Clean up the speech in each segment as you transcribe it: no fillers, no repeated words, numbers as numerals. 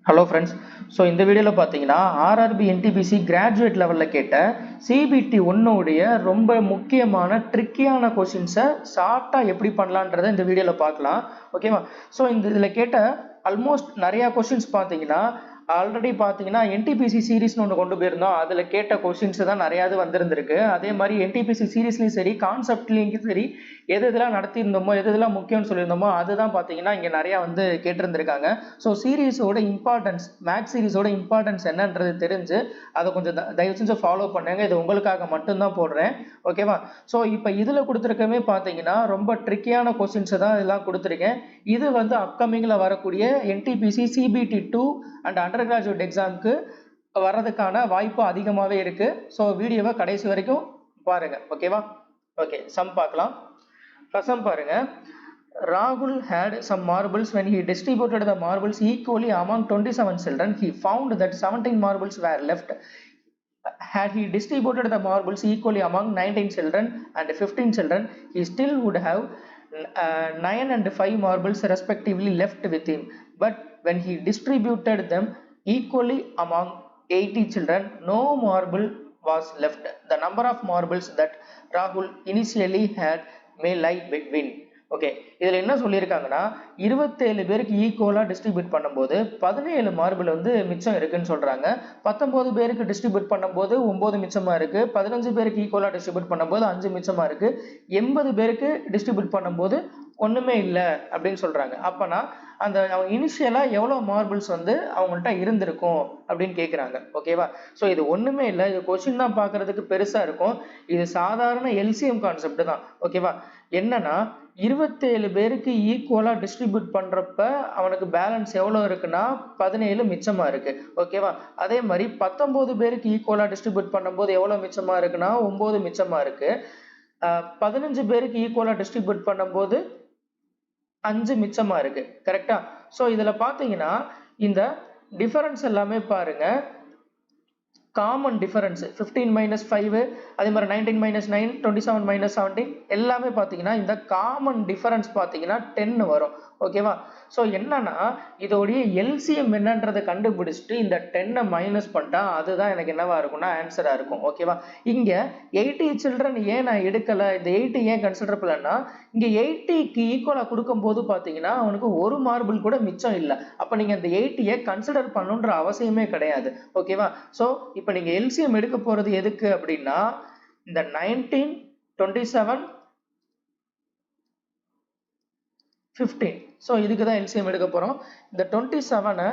Hello friends. So இந்த வீடியோவில் பார்த்தீங்கன்னா ஆர்ஆர்பி என்டிபிசி கிராஜுவேட் லெவலில் கேட்ட சிபிடி ஒன்னுடைய ரொம்ப முக்கியமான ட்ரிக்கியான கொஷின்ஸை ஷார்ட்டாக எப்படி பண்ணலான்றதை இந்த வீடியோவில் பார்க்கலாம். ஓகேவா? ஸோ இதில் கேட்ட ஆல்மோஸ்ட் நிறையா கொஷின்ஸ் பார்த்தீங்கன்னா ஆல்ரெடி பார்த்தீங்கன்னா என்டிபிசி சீரீஸ்னு ஒன்று கொண்டு போயிருந்தோம். அதில் கேட்ட கொஷின்ஸ் தான் நிறையாது வந்திருந்திருக்கு. அதே மாதிரி என்டிபிசி சீரீஸ்லையும் சரி கான்செப்ட்லேயும் சரி எது இதெல்லாம் நடத்தியிருந்தோமோ எது இதெல்லாம் முக்கியம்னு சொல்லியிருந்தோமோ அதுதான் பார்த்தீங்கன்னா இங்கே நிறையா வந்து கேட்டிருந்திருக்காங்க. ஸோ சீரீஸோட இம்பார்ட்டன்ஸ், மேக்ஸ் சீரீஸோட இம்பார்ட்டன்ஸ் என்னன்றது தெரிஞ்சு அதை கொஞ்சம் தயவு செஞ்சு ஃபாலோ பண்ணுங்க. இது உங்களுக்காக மட்டும்தான் போடுறேன். ஓகேவா? ஸோ இப்போ இதில் கொடுத்துருக்கமே பார்த்தீங்கன்னா ரொம்ப ட்ரிக்கியான கொஸ்டின்ஸை தான் இதெல்லாம் கொடுத்துருக்கேன். இது வந்து அப்கமிங்கில் வரக்கூடிய NTPC CBT 2 and under graduate எக்ஸாமுக்கு வர்றதுக்கான வாய்ப்பு அதிகமாகவே இருக்குது. ஸோ வீடியோவை கடைசி வரைக்கும் பாருங்கள். ஓகேவா? ஓகே, சம் பார்க்கலாம். ஃபர்ஸ்ட் சம் பாருங்க. Rahul had some marbles. When he distributed the marbles equally among 27 children, he found that 17 marbles were left. Had he distributed the marbles equally among 19 children and 15 children, he still would have 9 and 5 marbles respectively left with him. But when he distributed them equally among 80 children, no marble was left. The number of marbles that Rahul initially had may lie between. Okay, இதில் என்ன சொல்லியிருக்காங்கன்னா 27 பேருக்கு ஈக்குவலாக distribute பண்ணும்போது 17 marble வந்து மிச்சம் இருக்குன்னு சொல்கிறாங்க. 19 பேருக்கு டிஸ்ட்ரிபியூட் பண்ணும்போது 9 மிச்சமாக இருக்குது. 15 பேருக்கு ஈக்குவலாக டிஸ்ட்ரிபியூட் பண்ணும்போது 5 மிச்சமாக இருக்குது. 80 பேருக்கு டிஸ்ட்ரிபியூட் பண்ணும்போது ஒன்றுமே இல்லை அப்படின்னு சொல்கிறாங்க. அப்போனா அந்த அவங்க இனிஷியலாக எவ்வளோ மார்பிள்ஸ் வந்து அவங்கள்ட்ட இருந்திருக்கும் அப்படின்னு கேட்குறாங்க. ஓகேவா? ஸோ இது ஒன்றுமே இல்லை. இது கொஸ்டின் தான் பார்க்குறதுக்கு பெருசாக இருக்கும். இது சாதாரண எல்சிஎம் கான்செப்ட் தான். ஓகேவா? என்னன்னா 27 பேருக்கு ஈக்குவலாக டிஸ்ட்ரிபியூட் பண்ணுறப்ப அவனுக்கு பேலன்ஸ் எவ்வளோ இருக்குன்னா 17 மிச்சமாக இருக்குது. ஓகேவா? அதே மாதிரி 19 பேருக்கு ஈக்குவலாக டிஸ்ட்ரிபியூட் பண்ணும்போது எவ்வளோ மிச்சமாக இருக்குன்னா 9 மிச்சமாக இருக்குது. 15 பேருக்கு ஈக்குவலாக டிஸ்ட்ரிபியூட் பண்ணும்போது 5 மிச்சமா இருக்கு. கரெக்டா? ஸோ இதில் பார்த்தீங்கன்னா இந்த டிஃபரன்ஸ் எல்லாமே பாருங்க, காமன் டிஃபரன்ஸ் 15 மைனஸ் 5, அதே மாதிரி 19 மைனஸ் 9, 27 மைனஸ் 17 எல்லாமே பார்த்தீங்கன்னா இந்த காமன் டிஃபரன்ஸ் பார்த்தீங்கன்னா 10 வரும். ஓகேவா? ஸோ என்னன்னா இதோடைய எல்சிஎம் என்னன்றதை கண்டுபிடிச்சிட்டு இந்த 10 மைனஸ் பண்ணிட்டா அதுதான் எனக்கு என்னவா இருக்கும்னா ஆன்சராக இருக்கும். ஓகேவா? இங்கே 80 சில்ட்ரன் ஏன் நான் எடுக்கலை, இந்த 80 ஏன் கன்சிடர் பண்ணலன்னா இங்கே 80க்கு ஈக்குவலாக கொடுக்கும்போது பார்த்தீங்கன்னா அவனுக்கு ஒரு மார்பிள் கூட மிச்சம் இல்லை. அப்போ நீங்கள் இந்த 80யை கன்சிடர் பண்ணணுன்ற அவசியமே கிடையாது. ஓகேவா? ஸோ இப்போ நீங்கள் எல்சிஎம் எடுக்க போகிறது எதுக்கு அப்படின்னா இந்த 19, 27, 15. ஸோ இதுக்கு தான் எல்சிஎம் எடுக்க போகிறோம். இந்த 27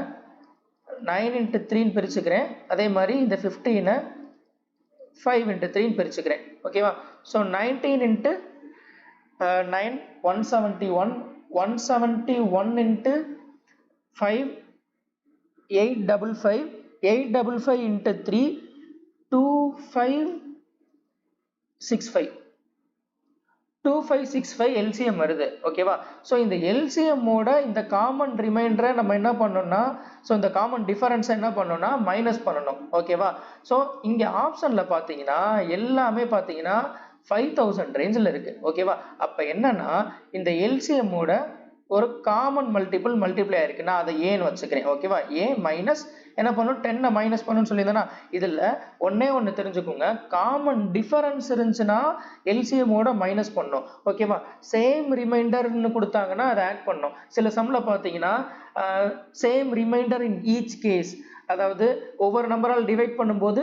9 into 3 பிரிச்சுக்கிறேன். அதே மாதிரி இந்த 15 5 into 3 பிரிச்சுக்கிறேன். ஓகேவா? So 19 into 9 171, 171 into 5 855, 855 into 3 2565, 2565 LCM வருது. ஓகேவா? ஸோ இந்த எல்சிஎம்மோட இந்த காமன் ரிமைண்டரை நம்ம என்ன பண்ணோம்னா, ஸோ இந்த காமன் டிஃபரன்ஸை என்ன பண்ணோம்னா மைனஸ் பண்ணணும். ஓகேவா? ஸோ இங்கே ஆப்ஷனில் பார்த்தீங்கன்னா எல்லாமே பார்த்தீங்கன்னா 5000 ரேஞ்சில் இருக்குது. ஓகேவா? அப்போ என்னன்னா இந்த எல்சிஎம்மோட ஒரு காமன் மல்டிப்ளை ஆயிருக்கு. நான் அதை ஏன்னு வச்சுக்கிறேன். ஓகேவா? ஏ மைனஸ் என்ன பண்ணும் 10 மைனஸ் பண்ணுன்னு சொல்லியிருந்தேன்னா இதில் ஒன்று தெரிஞ்சுக்கோங்க, காமன் டிஃபரன்ஸ் இருந்துச்சுன்னா எல்சிஎம்மோட மைனஸ் பண்ணும். ஓகேவா? சேம் ரிமைண்டர்னு கொடுத்தாங்கன்னா அதை ஆட் பண்ணும். சில சம்மில் பார்த்தீங்கன்னா same remainder in each case, அதாவது ஒவ்வொரு நம்பரால் டிவைட் பண்ணும்போது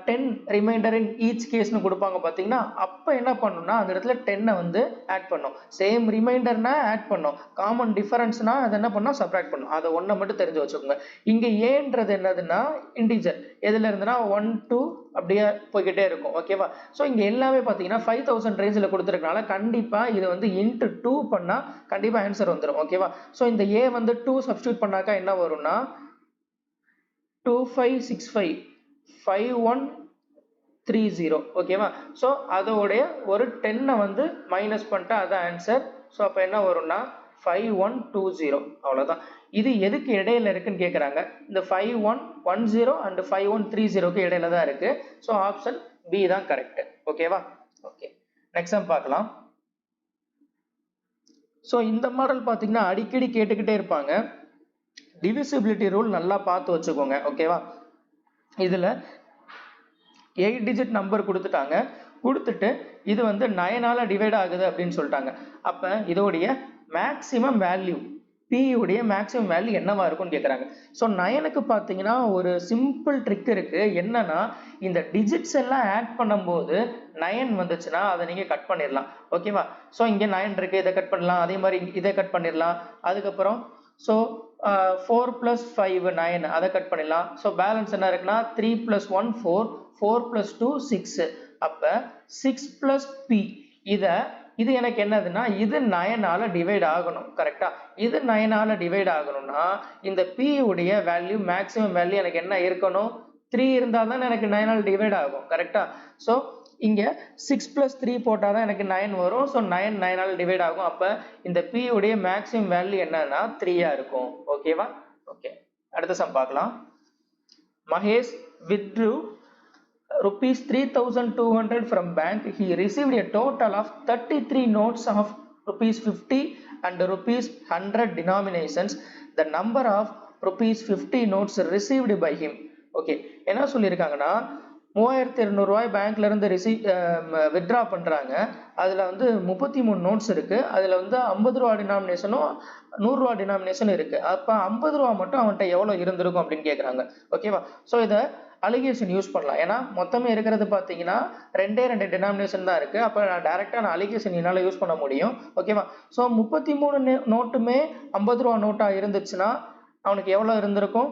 10 ரிமைண்டர் இன் ஈச் கேஸ்னு கொடுப்பாங்க பார்த்தீங்கன்னா, அப்போ என்ன பண்ணணும்னா அந்த இடத்துல 10 வந்து ஆட் பண்ணும். சேம் ரிமைண்டர்னா ஆட் பண்ணும், காமன் டிஃபரன்ஸ்னா அதை என்ன பண்ணால் சப்ராக்ட் பண்ணும். அதை ஒன்றை மட்டும் தெரிஞ்சு வச்சுக்கோங்க. இங்கே ஏன்றது என்னதுன்னா இன்டிஜர், எதில் இருந்துன்னா 1 2 அப்படியே போய்கிட்டே இருக்கும். ஓகேவா? ஸோ இங்கே எல்லாமே பார்த்தீங்கன்னா 5000 ரேஞ்சில் கொடுத்துருக்கனால கண்டிப்பாக இது வந்து இன்ட்டு 2 பண்ணால் கண்டிப்பாக ஆன்சர் வந்துடும். ஓகேவா? ஸோ இந்த ஏ வந்து 2 சப்ஸ்டியூட் பண்ணாக்கா என்ன வரும்னா 2565 5130. ஓகேவா? ஸோ அதோடைய ஒரு 10 வந்து மைனஸ் பண்ணிட்டா அதான் ஆன்சர். ஸோ அப்போ என்ன வரும்னா 5120. அவ்வளோதான். இது எதுக்கு இடையில இருக்குன்னு கேட்குறாங்க. இந்த 5110 அண்ட் 5130க்கு இடையில தான் இருக்கு. ஸோ ஆப்ஷன் பி தான் கரெக்ட். ஓகேவா? ஓகே, நெக்ஸ்ட் சம் பார்க்கலாம். ஸோ இந்த மாடல் பார்த்தீங்கன்னா அடிக்கடி கேட்டுக்கிட்டே இருப்பாங்க. டிவிசிபிலிட்டி ரூல் நல்லா பார்த்து வச்சுக்கோங்க. ஓகேவா? இதில் 8 டிஜிட் நம்பர் கொடுத்துட்டாங்க. கொடுத்துட்டு இது வந்து 9ஆல் டிவைட் ஆகுது அப்படின்னு சொல்லிட்டாங்க. அப்போ இதோடைய மேக்ஸிமம் வேல்யூ P உடைய மேக்ஸிமம் வேல்யூ என்னவா இருக்கும்னு கேட்குறாங்க. ஸோ 9க்கு பார்த்தீங்கன்னா ஒரு சிம்பிள் ட்ரிக் இருக்குது. என்னன்னா இந்த டிஜிட்ஸ் எல்லாம் ஆட் பண்ணும்போது 9 வந்துச்சுன்னா அதை நீங்கள் கட் பண்ணிடலாம். ஓகேவா? ஸோ இங்கே 9 இருக்குது, இதை கட் பண்ணலாம். அதே மாதிரி இதை கட் பண்ணிடலாம். அதுக்கப்புறம் ஸோ 4 + 5 9 அதை கட் பண்ணிடலாம். ஸோ பேலன்ஸ் என்ன இருக்குன்னா 3 + 1 4 4 + 2 6. அப்போ 6 + P இது எனக்கு என்னதுன்னா இது 9ஆல் டிவைட் ஆகணும். கரெக்டா? இது 9ஆல் டிவைட் ஆகணும்னா இந்த P உடைய வேல்யூ மேக்ஸிமம் வேல்யூ எனக்கு என்ன இருக்கணும்? 3 இருந்தால் தான் எனக்கு 9ஆல் டிவைட் ஆகும். கரெக்டா? ஸோ இங்கே 6 + 3 போட்டால் தான் எனக்கு 9 வரும். ஸோ 9ஆல் டிவைட் ஆகும். அப்போ இந்த P உடைய மேக்ஸிமம் வேல்யூ என்னன்னா 3ஆ இருக்கும். ஓகேவா? ஓகே, அடுத்த சம் பார்க்கலாம். Mahesh withdrew rupees 3,200 from bank. He received a total of 33 notes of rupees 50 and rupees 100 denominations. The number of rupees 50 notes received by him. Okay, என்ன சொல்லியிருக்காங்கன்னா 3200 ரூபாய் பேங்க்ல இருந்து வித்ட்ரா பண்றாங்க. அதுல வந்து 33 நோட்ஸ் இருக்கு. அதுல வந்து 50 ரூபா டினாமினேஷனும் 100 ரூபா டினாமினேஷனும் இருக்கு. அப்ப 50 ரூபா மட்டும் அவன்கிட்ட எவ்வளவு இருந்திருக்கும் அப்படின்னு கேக்குறாங்க. ஓகேவா? ஸோ இதை அலிகேஷன் யூஸ் பண்ணலாம். ஏன்னா மொத்தமே இருக்கிறது பார்த்தீங்கன்னா 2 டினாமினேஷன் தான் இருக்கு. அப்போ நான் டைரக்டா அலிகேஷன் என்னால் யூஸ் பண்ண முடியும். ஓகேவா? ஸோ 33 நோட்டுமே 50 ரூபா நோட்டா இருந்துச்சுன்னா அவனுக்கு எவ்வளோ இருந்திருக்கும்?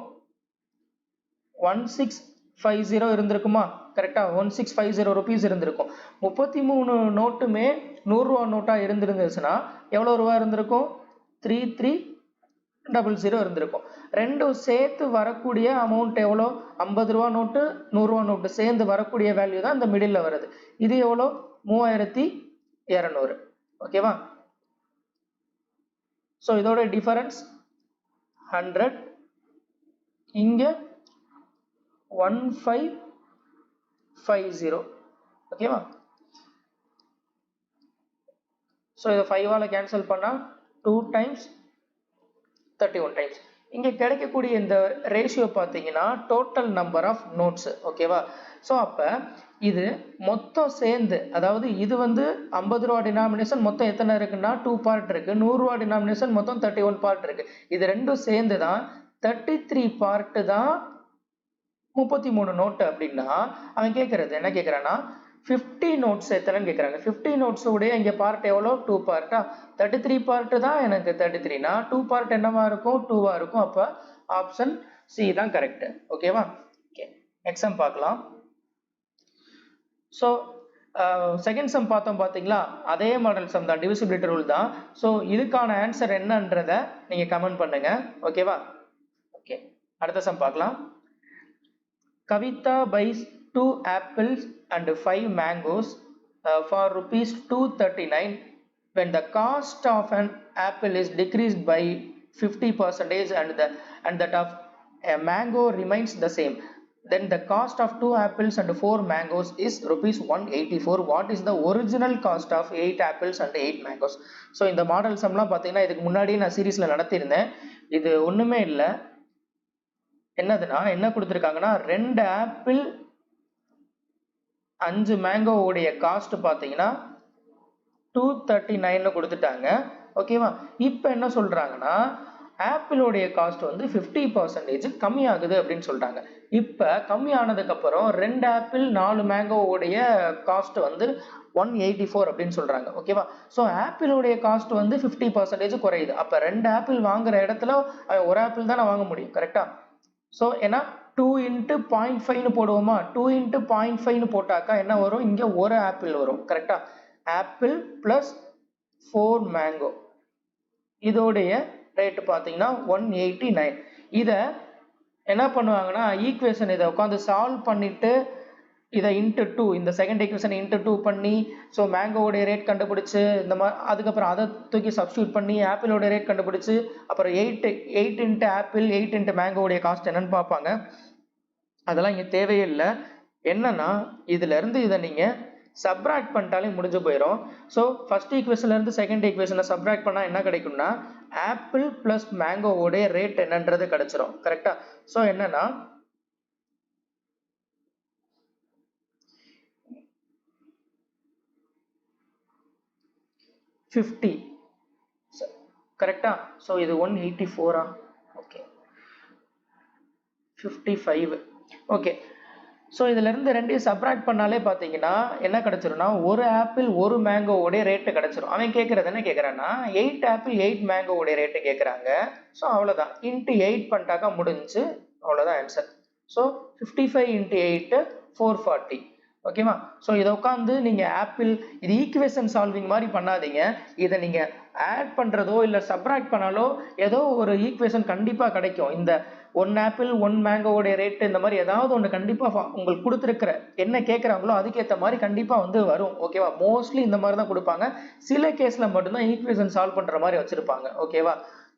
1650 இருந்திருக்குமா? கரெக்டா? 1650 ருபீஸ் இருந்திருக்கும். 33 நோட்டுமே 100 ரூபா நோட்டா இருந்துச்சுன்னா எவ்வளோ ரூபா இருந்திருக்கும்? 3300 இருந்திருக்கும். ரெண்டும் சேர்த்து வரக்கூடிய அமௌண்ட் எவ்வளோ? 50 ரூபா நோட்டு 100 ரூபா நோட்டு சேர்ந்து வரக்கூடிய வேல்யூ தான் இந்த மிடில் வருது. இது எவ்வளோ? 3200. ஓகேவா? ஸோ இதோட டிஃபரன்ஸ் 100. இங்க 1550. ஓகேவா? ஸோ இதை 5ஆல் கேன்சல் பண்ணால் 2 டைம்ஸ் 31 டைம்ஸ். இங்கே கிடைக்கக்கூடிய இந்த ரேஷியோ பார்த்தீங்கன்னா டோட்டல் நம்பர் ஆஃப் நோட்ஸ். ஓகேவா? ஸோ அப்போ இது மொத்தம் சேர்ந்து, அதாவது இது வந்து 50 ரூபா டினாமினேஷன் மொத்தம் எத்தனை இருக்குன்னா 2 பார்ட் இருக்கு. 100 ரூபா டினாமினேஷன் மொத்தம் 31 பார்ட் இருக்கு. இது ரெண்டும் சேர்ந்து தான் 33 பார்ட்டு தான் 33 நோட்டு. அப்படின்னா அவன் கேட்கறது என்ன கேட்கறான்னா 50 நோட்ஸ் எத்தனைன்னு கேட்குறாங்க. 50 நோட்ஸ் உடைய இங்கே பார்ட் எவ்வளோ? 2 பார்ட்டா? 33 பார்ட்டு தான் எனக்கு 33னா 2 பார்ட் என்னவா இருக்கும்? 2வா இருக்கும். அப்போ ஆப்ஷன் சி தான் கரெக்ட். ஓகேவா? ஓகே, நெக்ஸ்ட் சம் பார்க்கலாம். ஸோ செகண்ட் சம் பார்த்தோம் பார்த்தீங்களா? அதே மாடல் சம் தான், டிவிசிபிலிட்டி ரூல் தான். ஸோ இதுக்கான ஆன்சர் என்னன்றதை நீங்கள் கமெண்ட் பண்ணுங்க. ஓகேவா? ஓகே, அடுத்த சம் பார்க்கலாம். கவிதா பைஸ் 2 apples and 5 mangoes for rupees 239 when the cost of an apple is decreased by 50% and that of a mango remains the same. Then the cost of 2 apples and 4 mangoes is rupees 184. What is the original cost of 8 apples and 8 mangoes? So இந்த model சம்லாம் பார்த்தீங்கன்னா இதுக்கு முன்னாடியே நான் சீரீஸ்ல நடத்தியிருந்தேன். இது ஒண்ணுமே இல்லை. என்னதுன்னா என்ன கொடுத்துருக்காங்கன்னா 2 ஆப்பிள் 5 மேங்கோ உடைய காஸ்ட் பார்த்தீங்கன்னா 239 கொடுத்துட்டாங்க. ஓகேவா? இப்போ என்ன சொல்றாங்கன்னா ஆப்பிளோடைய காஸ்ட் வந்து 50% கம்மியாகுது அப்படின்னு சொல்றாங்க. இப்போ கம்மியானதுக்கு அப்புறம் 2 ஆப்பிள் 4 மேங்கோ உடைய காஸ்ட் வந்து 184 அப்படின்னு சொல்றாங்க. ஓகேவா? ஸோ ஆப்பிளோடைய காஸ்ட் வந்து 50% குறையுது. அப்போ 2 ஆப்பிள் வாங்குற இடத்துல ஒரு ஆப்பிள் தான் நான் வாங்க முடியும். கரெக்டா? ஸோ ஏன்னா 2 × 0.5 போடுவோமா? 2 × 0.5 போட்டாக்கா என்ன வரும்? இங்க ஒரு ஆப்பிள் வரும். கரெக்டா? ஆப்பிள் பிளஸ் 4 மேங்கோ இதோடைய ரேட் பார்த்தீங்கன்னா 189. இதை என்ன பண்ணுவாங்கன்னா ஈக்குவேஷன் இதை உட்காந்து சால்வ் பண்ணிட்டு இதை × 2 இந்த செகண்ட் ஈக்குவேஷன் × 2 பண்ணி ஸோ மேங்கோடைய ரேட் கண்டுபிடிச்சு இந்த மாதிரி அதுக்கப்புறம் அதை தூக்கி சப்ஸ்டியூட் பண்ணி ஆப்பிளோட ரேட் கண்டுபிடிச்சு அப்புறம் 8 × ஆப்பிள் 8 × மேங்கோடைய காஸ்ட் என்னன்னு பார்ப்பாங்க. அதெல்லாம் இங்கே தேவையே இல்லை. என்னன்னா இதுல இருந்து இதை நீங்க சப்ராக்ட் பண்ணிட்டாலே முடிஞ்சு போயிடும். ஸோ ஃபர்ஸ்ட் ஈக்குவேஷன்ல இருந்து செகண்ட் ஈக்குவேஷனை சப்ராக்ட் பண்ணா என்ன கிடைக்கும்னா ஆப்பிள் பிளஸ் மேங்கோவோடைய ரேட் என்னன்றது கிடைச்சிரும். கரெக்டா? ஸோ என்னன்னா 50 கரெக்டா? ஸோ இது 184 ஓகே 55 ஓகே. ஸோ இதுல இருந்து ரெண்டையும் சப்ராக்ட் பண்ணாலே பார்த்தீங்கன்னா என்ன கிடைச்சிரும்னா ஒரு ஆப்பிள் ஒரு மேங்கோவோடைய ரேட்டு கிடைச்சிரும். அவன் கேட்கறது என்ன கேட்கறான்னா 8 ஆப்பிள் 8 மேங்கோவோடைய ரேட்டு கேட்குறாங்க. ஸோ அவ்வளோதான், இன்ட்டு 8 பண்ணிட்டாக்கா முடிஞ்சு, அவ்வளோதான் ஆன்சர். So 55 into 8 440. ஓகேவா? ஸோ இதை உட்காந்து நீங்கள் ஆப்பிள் இது ஈக்குவேஷன் சால்விங் மாதிரி பண்ணாதீங்க. இதை நீங்கள் ஆட் பண்ணுறதோ இல்லை சப்ராக்ட் பண்ணாலோ ஏதோ ஒரு ஈக்குவேஷன் கண்டிப்பாக கிடைக்கும். இந்த 1 ஆப்பிள் 1 மேங்கோவோடைய ரேட்டு இந்த மாதிரி ஏதாவது ஒன்று கண்டிப்பாக உங்களுக்கு கொடுத்துருக்கிற என்ன கேட்குறாங்களோ அதுக்கேற்ற மாதிரி கண்டிப்பாக வந்து வரும். ஓகேவா? மோஸ்ட்லி இந்த மாதிரி தான் கொடுப்பாங்க. சில கேஸில் மட்டும்தான் ஈக்குவேஷன் சால்வ் பண்ணுற மாதிரி வச்சுருப்பாங்க. ஓகேவா?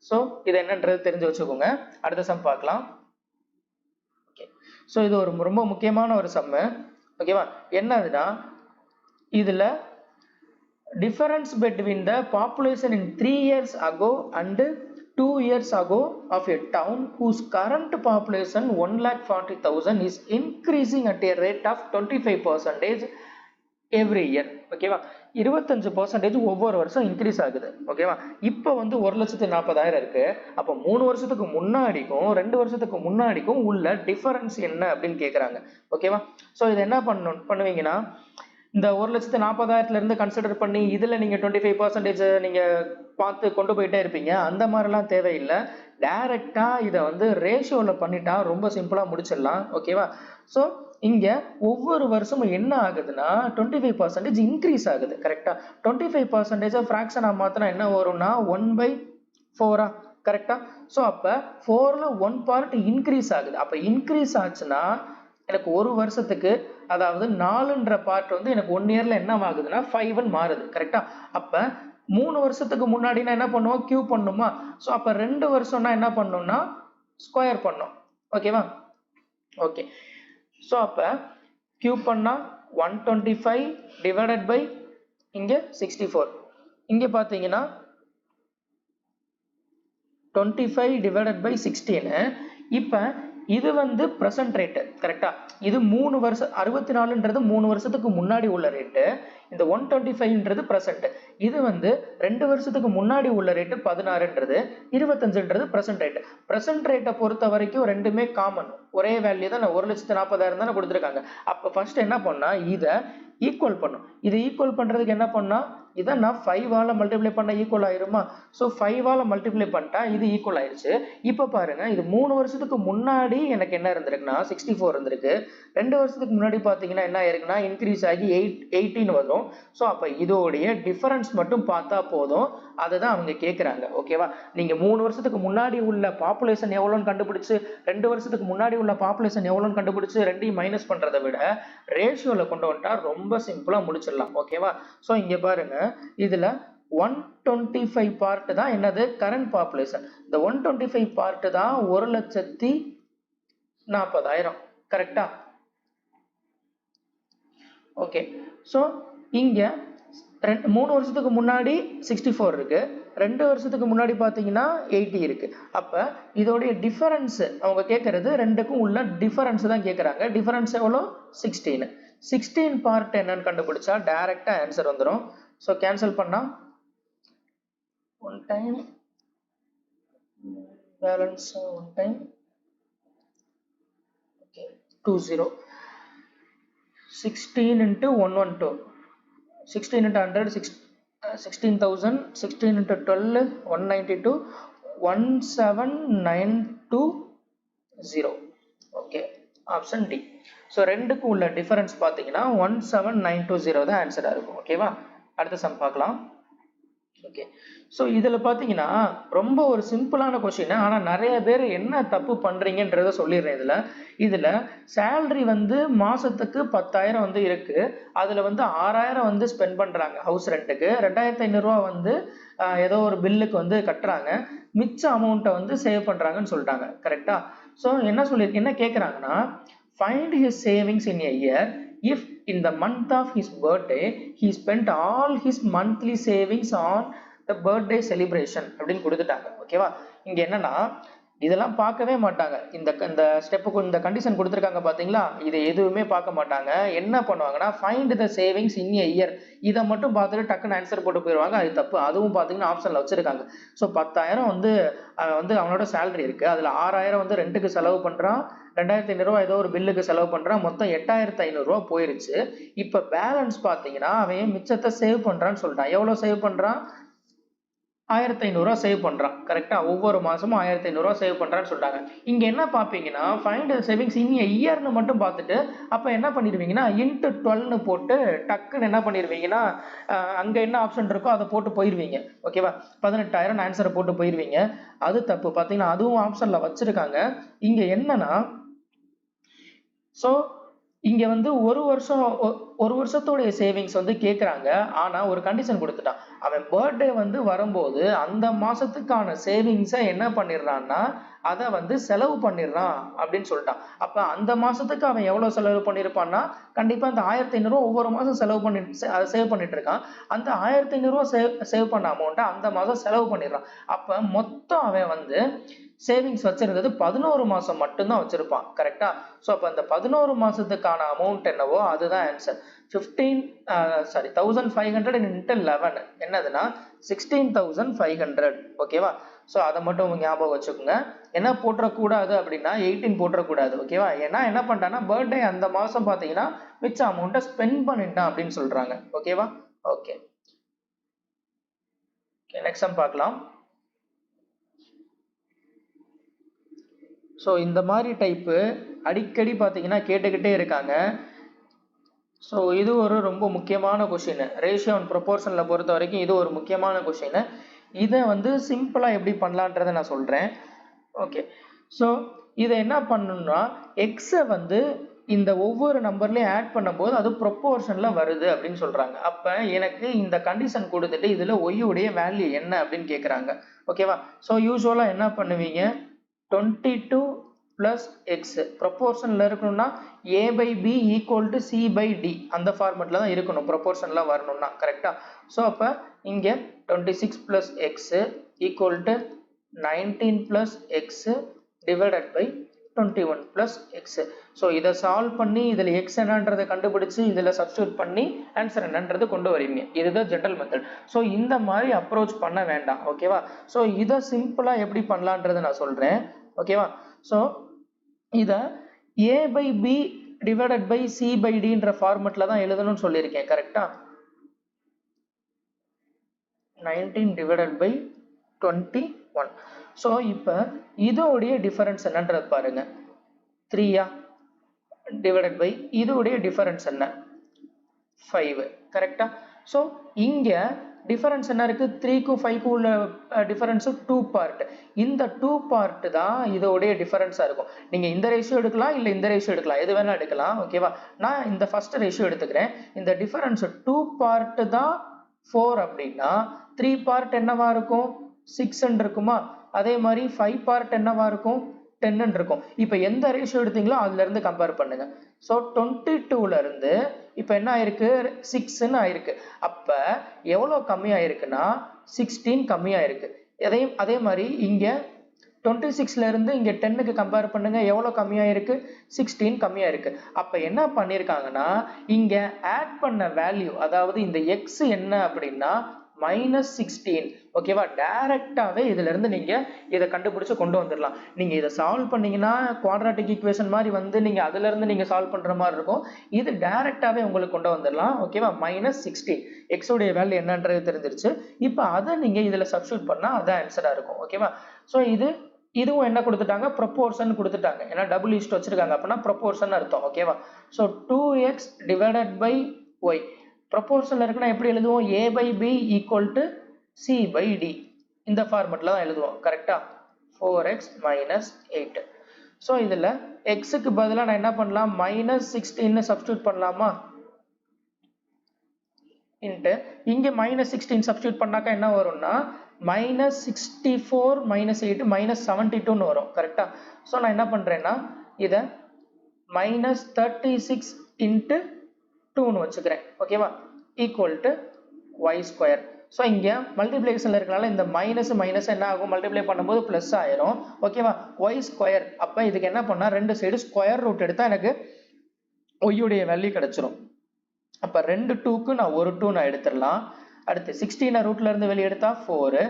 ஸோ இது என்னன்றது தெரிஞ்சு வச்சுக்கோங்க. அடுத்த சம் பார்க்கலாம். ஓகே, ஸோ இது ஒரு ரொம்ப முக்கியமான ஒரு சம்மு. ஓகேவா? என்னதுன்னா இதுல difference between the population in 3 years ago and 2 years ago of a town whose current population 1,40,000 is increasing at a rate of 25% every year. ஓகேவா? 25% ஒவ்வொரு வருஷம் இன்க்ரீஸ் ஆகுது. ஓகேவா? இப்போ வந்து 1,40,000 இருக்கு. அப்போ 3 வருஷத்துக்கு முன்னாடிக்கும் 2 வருஷத்துக்கு முன்னாடிக்கும் உள்ள டிஃபரன்ஸ் என்ன அப்படின்னு கேட்குறாங்க. ஓகேவா? ஸோ இது என்ன பண்ணுவீங்கன்னா இந்த 1,40,000 இருந்து கன்சிடர் பண்ணி இதில் நீங்கள் 25% நீங்கள் பார்த்து கொண்டு போயிட்டே இருப்பீங்க. அந்த மாதிரிலாம் தேவையில்லை. டைரெக்டாக இதை வந்து ரேஷியோவில் பண்ணிட்டா ரொம்ப சிம்பிளாக முடிச்சிடலாம். ஓகேவா? ஸோ இங்கே ஒவ்வொரு வருஷமும் என்ன ஆகுதுன்னா 25% இன்க்ரீஸ் ஆகுது. கரெக்டாக? 25% ஃப்ராக்ஷனாக மாற்றினா என்ன வரும்னா 1/4. கரெக்டாக? ஸோ அப்போ 4ல் 1 பார்ட் இன்க்ரீஸ் ஆகுது. அப்போ இன்க்ரீஸ் ஆச்சுன்னா எனக்கு ஒரு வருஷத்துக்கு, அதாவது 4ன்ற பார்ட் வந்து எனக்கு 1 இயர்ல என்ன ஆகுதுன்னா 5ன்னு மாறுது. கரெக்டா? அப்ப 3 வருஷத்துக்கு முன்னாடினா என்ன பண்ணுவோம்? கியூ பண்ணுமா? ஸோ அப்ப 2 வருஷம்னா என்ன பண்ணணும்னா ஸ்கொயர் பண்ணணும். ஓகேவா? ஓகே. ஸோ அப்ப கியூ பண்ணா 125 டிவைடட் பை இங்க 64. இங்க பாத்தீங்கன்னா 25 டிவைடட் பை 16. இப்ப இது வந்து பிரசன்ட் ரேட்டு. கரெக்டா? இது 3 வருஷம் 64ன்றது 3 வருஷத்துக்கு முன்னாடி உள்ள ரேட்டு. இந்த 125ன்றது பிரசன்ட். இது வந்து 2 வருஷத்துக்கு முன்னாடி உள்ள ரேட்டு 16ன்றது, 25ன்றது பிரசன்ட் ரேட்டு. பிரசன்ட் ரேட்டை பொறுத்த வரைக்கும் ரெண்டுமே காமன், ஒரே வேல்யூ தான். 1,40,000 தானே கொடுத்துருக்காங்க. அப்போ ஃபர்ஸ்ட் என்ன பண்ணா இதை ஈக்குவல் பண்ணும். இது ஈக்குவல் பண்றதுக்கு என்ன பண்ணா இதை நான் 5ஆல மல்டிப்ளை பண்ண ஈக்குவல் ஆயிருமா? ஸோ 5ஆல மல்டிப்ளை பண்ணிட்டா இது ஈக்குவல் ஆயிருச்சு. இப்போ பாருங்க, இது 3 வருஷத்துக்கு முன்னாடி எனக்கு என்ன இருந்திருக்குன்னா 64 இருந்திருக்கு. 2 வருஷத்துக்கு முன்னாடி பார்த்தீங்கன்னா என்ன ஆயிருக்குன்னா இன்க்ரீஸ் ஆகி 18 வரும். ஸோ அப்போ இதோடைய டிஃபரன்ஸ் மட்டும் பார்த்தா போதும். அதுதான் அவங்க கேட்குறாங்க. ஓகேவா? நீங்க 3 வருஷத்துக்கு முன்னாடி உள்ள பாப்புலேஷன் எவ்வளோன்னு கண்டுபிடிச்சு 2 வருஷத்துக்கு முன்னாடி உள்ள பாப்புலேஷன் எவ்வளோன்னு கண்டுபிடிச்சு ரெண்டையும் மைனஸ் பண்றதை விட ரேஷியோல கொண்டு வந்துட்டா ரொம்ப சிம்பிளா முடிச்சிடலாம். ஓகேவா? ஸோ இங்க பாருங்க, இதுல 125 பார்ட் தான் என்னது கரண்ட் பாப்புலேஷன். இந்த 125 பார்ட் தான் 1,40,000. கரெக்டா? ஓகே. ஸோ இங்க 3 வருஷத்துக்கு முன்னாடி 64 இருக்கு, 2 வருஷத்துக்கு முன்னாடி பாத்தீங்கன்னா 80 இருக்கு. அப்ப இதோடைய டிஃபரன்ஸ் அவங்க கேட்கறது ரெண்டுக்கும் உள்ள டிஃபரன்ஸ் தான் கேட்கறாங்க. டிஃபரன்ஸ் எவ்வளோ? 16. 16 பார்ட் என்னன்னு கண்டுபிடிச்சா டைரக்டா ஆன்சர் வந்துடும். ஸோ கேன்சல் பண்ணா 1 time balance 1 time 20 16 into 112 16 into 100 16,000 16 into 12 192 17920. Okay, option D. So ரெண்டுக்கு உள்ள டிஃபரன்ஸ் பார்த்தீங்கன்னா 17920 தான் ஆன்சராக இருக்கும். ஓகேவா? அடுத்த சம் பார்க்கலாம். ஓகே. ஸோ இதில் பார்த்தீங்கன்னா ரொம்ப ஒரு சிம்பிளான கொஸ்டின், ஆனால் நிறைய பேர் என்ன தப்பு பண்ணுறீங்கன்றத சொல்லிடுறேன். இதில் சேலரி வந்து மாதத்துக்கு 10,000 வந்து இருக்குது. அதில் வந்து 6,000 வந்து ஸ்பெண்ட் பண்ணுறாங்க ஹவுஸ் ரெண்ட்டுக்கு, 2,500 வந்து ஏதோ ஒரு பில்லுக்கு வந்து கட்டுறாங்க, மிச்ச அமௌண்ட்டை வந்து சேவ் பண்ணுறாங்கன்னு சொல்லிட்டாங்க. கரெக்டாக? ஸோ என்ன கேட்குறாங்கன்னா find his savings in a year if in the month of his birthday he spent all his monthly savings on the birthday celebration அப்படின்னு கொடுத்துட்டாங்க. ஓகேவா? இங்க என்னன்னா இதெல்லாம் பார்க்கவே மாட்டாங்க. இந்த ஸ்டெப்புக்கு இந்த கண்டிஷன் கொடுத்துருக்காங்க பார்த்தீங்களா, இதை எதுவுமே பார்க்க மாட்டாங்க. என்ன பண்ணுவாங்கன்னா find the savings in a year, இதை மட்டும் பார்த்துட்டு டக்குன்னு ஆன்சர் போட்டு போயிடுவாங்க. அது தப்பு. அதுவும் பார்த்தீங்கன்னா ஆப்ஷனில் வச்சிருக்காங்க. ஸோ 10,000 வந்து அவனோட சேலரி இருக்கு, அதில் 6,000 வந்து ரெண்டுக்கு செலவு பண்ணுறான், 2,500 ஏதோ ஒரு பில்லுக்கு செலவு பண்ணுறான், மொத்தம் 8,500 போயிருச்சு. இப்போ பேலன்ஸ் பார்த்தீங்கன்னா அவன் மிச்சத்தை சேவ் பண்ணுறான்னு சொல்லிட்டான். எவ்வளோ சேவ் பண்ணுறான்? 1,500 சேவ் பண்றான். கரெக்டா? ஒவ்வொரு மாசமும் 1,500 சேவ் பண்றான்னு சொல்லிட்டாங்க. இங்க என்ன பாப்பீங்கன்னா ஃபைண்ட் சேவிங்ஸ் இன் எ இயர்னு மட்டும் பார்த்துட்டு அப்ப என்ன பண்ணிடுவீங்கன்னா இன்ட்டு 12ன்னு போட்டு டக்குன்னு என்ன பண்ணிடுவீங்கன்னா அங்க என்ன ஆப்ஷன் இருக்கோ அதை போட்டு போயிருவீங்க. ஓகேவா? 18,000 ஆன்சரை போட்டு போயிருவீங்க. அது தப்பு. பாத்தீங்கன்னா அதுவும் ஆப்ஷன்ல வச்சிருக்காங்க. இங்க என்னன்னா ஸோ இங்க வந்து ஒரு வருஷத்தோடைய சேவிங்ஸ் வந்து கேட்குறாங்க. ஆனா ஒரு கண்டிஷன் கொடுத்துட்டான். அவன் பர்த்டே வந்து வரும்போது அந்த மாசத்துக்கான சேவிங்ஸை என்ன பண்ணிடுறான்னா அதை வந்து செலவு பண்ணிடுறான் அப்படின்னு சொல்லிட்டான். அப்ப அந்த மாசத்துக்கு அவன் எவ்வளவு செலவு பண்ணியிருப்பான்னா கண்டிப்பா அந்த 1,500 ஒவ்வொரு மாசம் செலவு பண்ணி சேவ் பண்ணிட்டு இருக்கான். அந்த 1,500 சேவ் பண்ண அமௌண்ட்டை அந்த மாசம் செலவு பண்ணிடுறான். அப்ப மொத்தம் அவன் வந்து சேவிங்ஸ் வச்சிருந்தது 11 மாசம் மட்டும்தான் வச்சிருப்பான். கரெக்டா? ஸோ அப்போ அந்த 11 மாசத்துக்கான அமௌண்ட் என்னவோ அதுதான் ஆன்சர். 1,500 into 11 என்னதுன்னா 16,500. ஓகேவா? ஸோ அதை மட்டும் ஞாபகம் வச்சுக்கோங்க. என்ன போட்டுறக்கூடாது அப்படின்னா 18 போட்டுறக்கூடாது. ஓகேவா? ஏன்னா என்ன பண்ணிட்டான்னா பர்த்டே அந்த மாசம் பார்த்தீங்கன்னா மிச்ச அமௌண்ட்டை ஸ்பெண்ட் பண்ணிட்டான் அப்படின்னு சொல்றாங்க. ஓகேவா? ஓகே, நெக்ஸ்ட் சம் பார்க்கலாம். ஸோ இந்த மாதிரி டைப்பு அடிக்கடி பார்த்தீங்கன்னா கேட்டுக்கிட்டே இருக்காங்க. ஸோ இது ஒரு ரொம்ப முக்கியமான கொஷின். ரேஷியோ அண்ட் ப்ரொபோர்ஷனில் பொறுத்த வரைக்கும் இது ஒரு முக்கியமான கொஷின். இதை வந்து சிம்பிளாக எப்படி பண்ணலான்றதை நான் சொல்கிறேன். ஓகே, ஸோ இதை என்ன பண்ணணும்னா எக்ஸை வந்து இந்த ஒவ்வொரு நம்பர்லையும் ஆட் பண்ணும்போது அது ப்ரொப்போர்ஷனில் வருது அப்படின்னு சொல்கிறாங்க. அப்போ எனக்கு இந்த கண்டிஷன் கொடுத்துட்டு இதில் ஒய்யுடைய வேல்யூ என்ன அப்படின்னு கேட்குறாங்க. ஓகேவா? ஸோ யூஸ்வலாக என்ன பண்ணுவீங்க, 22 plus x ப்ரொப்போர்ஷனில் இருக்கணும்னா a by b equal to c by d அந்த ஃபார்மெட்டில் தான் இருக்கணும் ப்ரொப்போர்ஷனில் வரணும்னா. கரெக்டா? ஸோ அப்போ இங்கே 26 plus x equal to 19 plus x divided by 21 plus x. So இதை சால்வ் பண்ணி இதில் எக்ஸ் என்னன்றதை கண்டுபிடிச்சு இதில் சப்ஸ்டியூட் பண்ணி ஆன்சர் என்னன்றது கொண்டு வரீங்க. இதுதான் ஜென்ரல் மெத்தட். ஸோ இந்த மாதிரி அப்ரோச் பண்ண வேண்டாம். ஓகேவா? ஸோ இதை சிம்பிளாக எப்படி பண்ணலான்றதை நான் சொல்கிறேன். ஓகேவா? ஸோ இதை a by b divided by c by d என்ற ஃபார்மெட்டில் தான் எழுதணும்னு சொல்லியிருக்கேன். கரெக்டா? 19 divided by 21. ஸோ இப்போ இதோடைய டிஃபரன்ஸ் என்னன்றது பாருங்க. 3 divided by இதோடைய டிஃபரன்ஸ் என்ன, 5. கரெக்டா? ஸோ இங்கே டிஃபரன்ஸ் என்ன இருக்கு, 3க்கும் 5க்கும் உள்ள டிஃபரன்ஸ் 2 பார்ட். இந்த 2 பார்ட் தான் இதோடைய டிஃபரன்ஸா இருக்கும். நீங்க இந்த ரேஷியோ எடுக்கலாம், இல்ல இந்த ரேஷியோ எடுக்கலாம், எது வேணா எடுக்கலாம். ஓகேவா? நான் இந்த ஃபர்ஸ்ட் ரேஷியோ எடுத்துக்கிறேன். இந்த டிஃபரன்ஸ் 2 பார்ட் தான் 4 அப்படின்னா 3 பார்ட் என்னவா இருக்கும், 6 இருக்குமா? அதே மாதிரி 5 பார்ட் என்னவா இருக்கும், 10 இருக்கும். இப்போ எந்த ரேஷியோ எடுத்தீங்களோ அதுல இருந்து கம்பேர் பண்ணுங்க. ஸோ 22ல இருந்து இப்போ என்ன ஆயிருக்கு, 6ன்னு ஆயிருக்கு. அப்ப எவ்வளவு கம்மியா இருக்குன்னா 16 கம்மியா இருக்கு. அதே மாதிரி இங்க 26ல இருந்து இங்க 10க்கு கம்பேர் பண்ணுங்க, எவ்வளவு கம்மியா இருக்கு, 16 கம்மியா இருக்கு. அப்ப என்ன பண்ணிருக்காங்கன்னா இங்க ஆட் பண்ண வேல்யூ, அதாவது இந்த எக்ஸ் என்ன அப்படின்னா -16. ஓகேவா? டைரக்டாவே இதுல இருந்து நீங்க இதை கண்டுபிடிச்சு கொண்டு வந்துடலாம். நீங்க இதை சால்வ் பண்ணீங்கன்னா குவாட்ராட்டிக் ஈக்குவேஷன் மாதிரி வந்து நீங்க அதுல இருந்து நீங்க சால்வ் பண்ற மாதிரி இருக்கும். இது டைரக்டாவே உங்களுக்கு கொண்டு வந்துடலாம். ஓகேவா? -16 எக்ஸ் உடைய வேல்யூ என்னன்றது தெரிஞ்சிருச்சு. இப்போ அதை நீங்க இதுல சப்ஸ்டிட்யூட் பண்ணா அதான் ஆன்சரா இருக்கும். ஓகேவா? ஸோ இதுவும் என்ன கொடுத்துட்டாங்க, ப்ரொப்போர்ஷன் கொடுத்துட்டாங்க. ஏன்னா டபுள் ஈஸ்ட் வச்சிருக்காங்க அப்படின்னா ப்ரொப்போர்ஷன் அர்த்தம். ஓகேவா? So 2x divided by y ப்ரொப்போர்ஷன்ல இருக்குன்னா எப்படி எழுதுவோம், a by b equal to c by d இந்த ஃபார்மெட்ல தான் எழுதுவோம். கரெக்டா? 4x minus 8. ஸோ இதுல எக்ஸுக்கு பதிலாக நான் என்ன பண்ணலாம், -16 சப்ஸ்டியூட் பண்ணலாமா, இன்ட்டு இங்க -16 சப்ஸ்டியூட் பண்ணாக்கா என்ன வரும்னா -64 -8 -72 வரும். கரெக்டா? ஸோ நான் என்ன பண்றேன்னா இதை -36 into 2 வச்சுக்கிறேன். ஓகேவா? Equal to y square. So இங்கே மல்டிப்ளிகேஷனில் இருக்கனால இந்த மைனஸ் மைனஸ் என்ன ஆகும், மல்டிப்ளை பண்ணும்போது ப்ளஸ் ஆயிரும். ஓகேவா, ஒய் ஸ்கொயர். அப்போ இதுக்கு என்ன பண்ணால் ரெண்டு சைடு ஸ்கொயர் ரூட் எடுத்தால் எனக்கு ஒய்யுடைய வேல்யூ கிடச்சிரும். அப்போ ரெண்டு டூக்கு நான் ஒரு டூ நான் எடுத்துடலாம். அடுத்து 16 ரூட்ல இருந்து வெளியே எடுத்தா 4,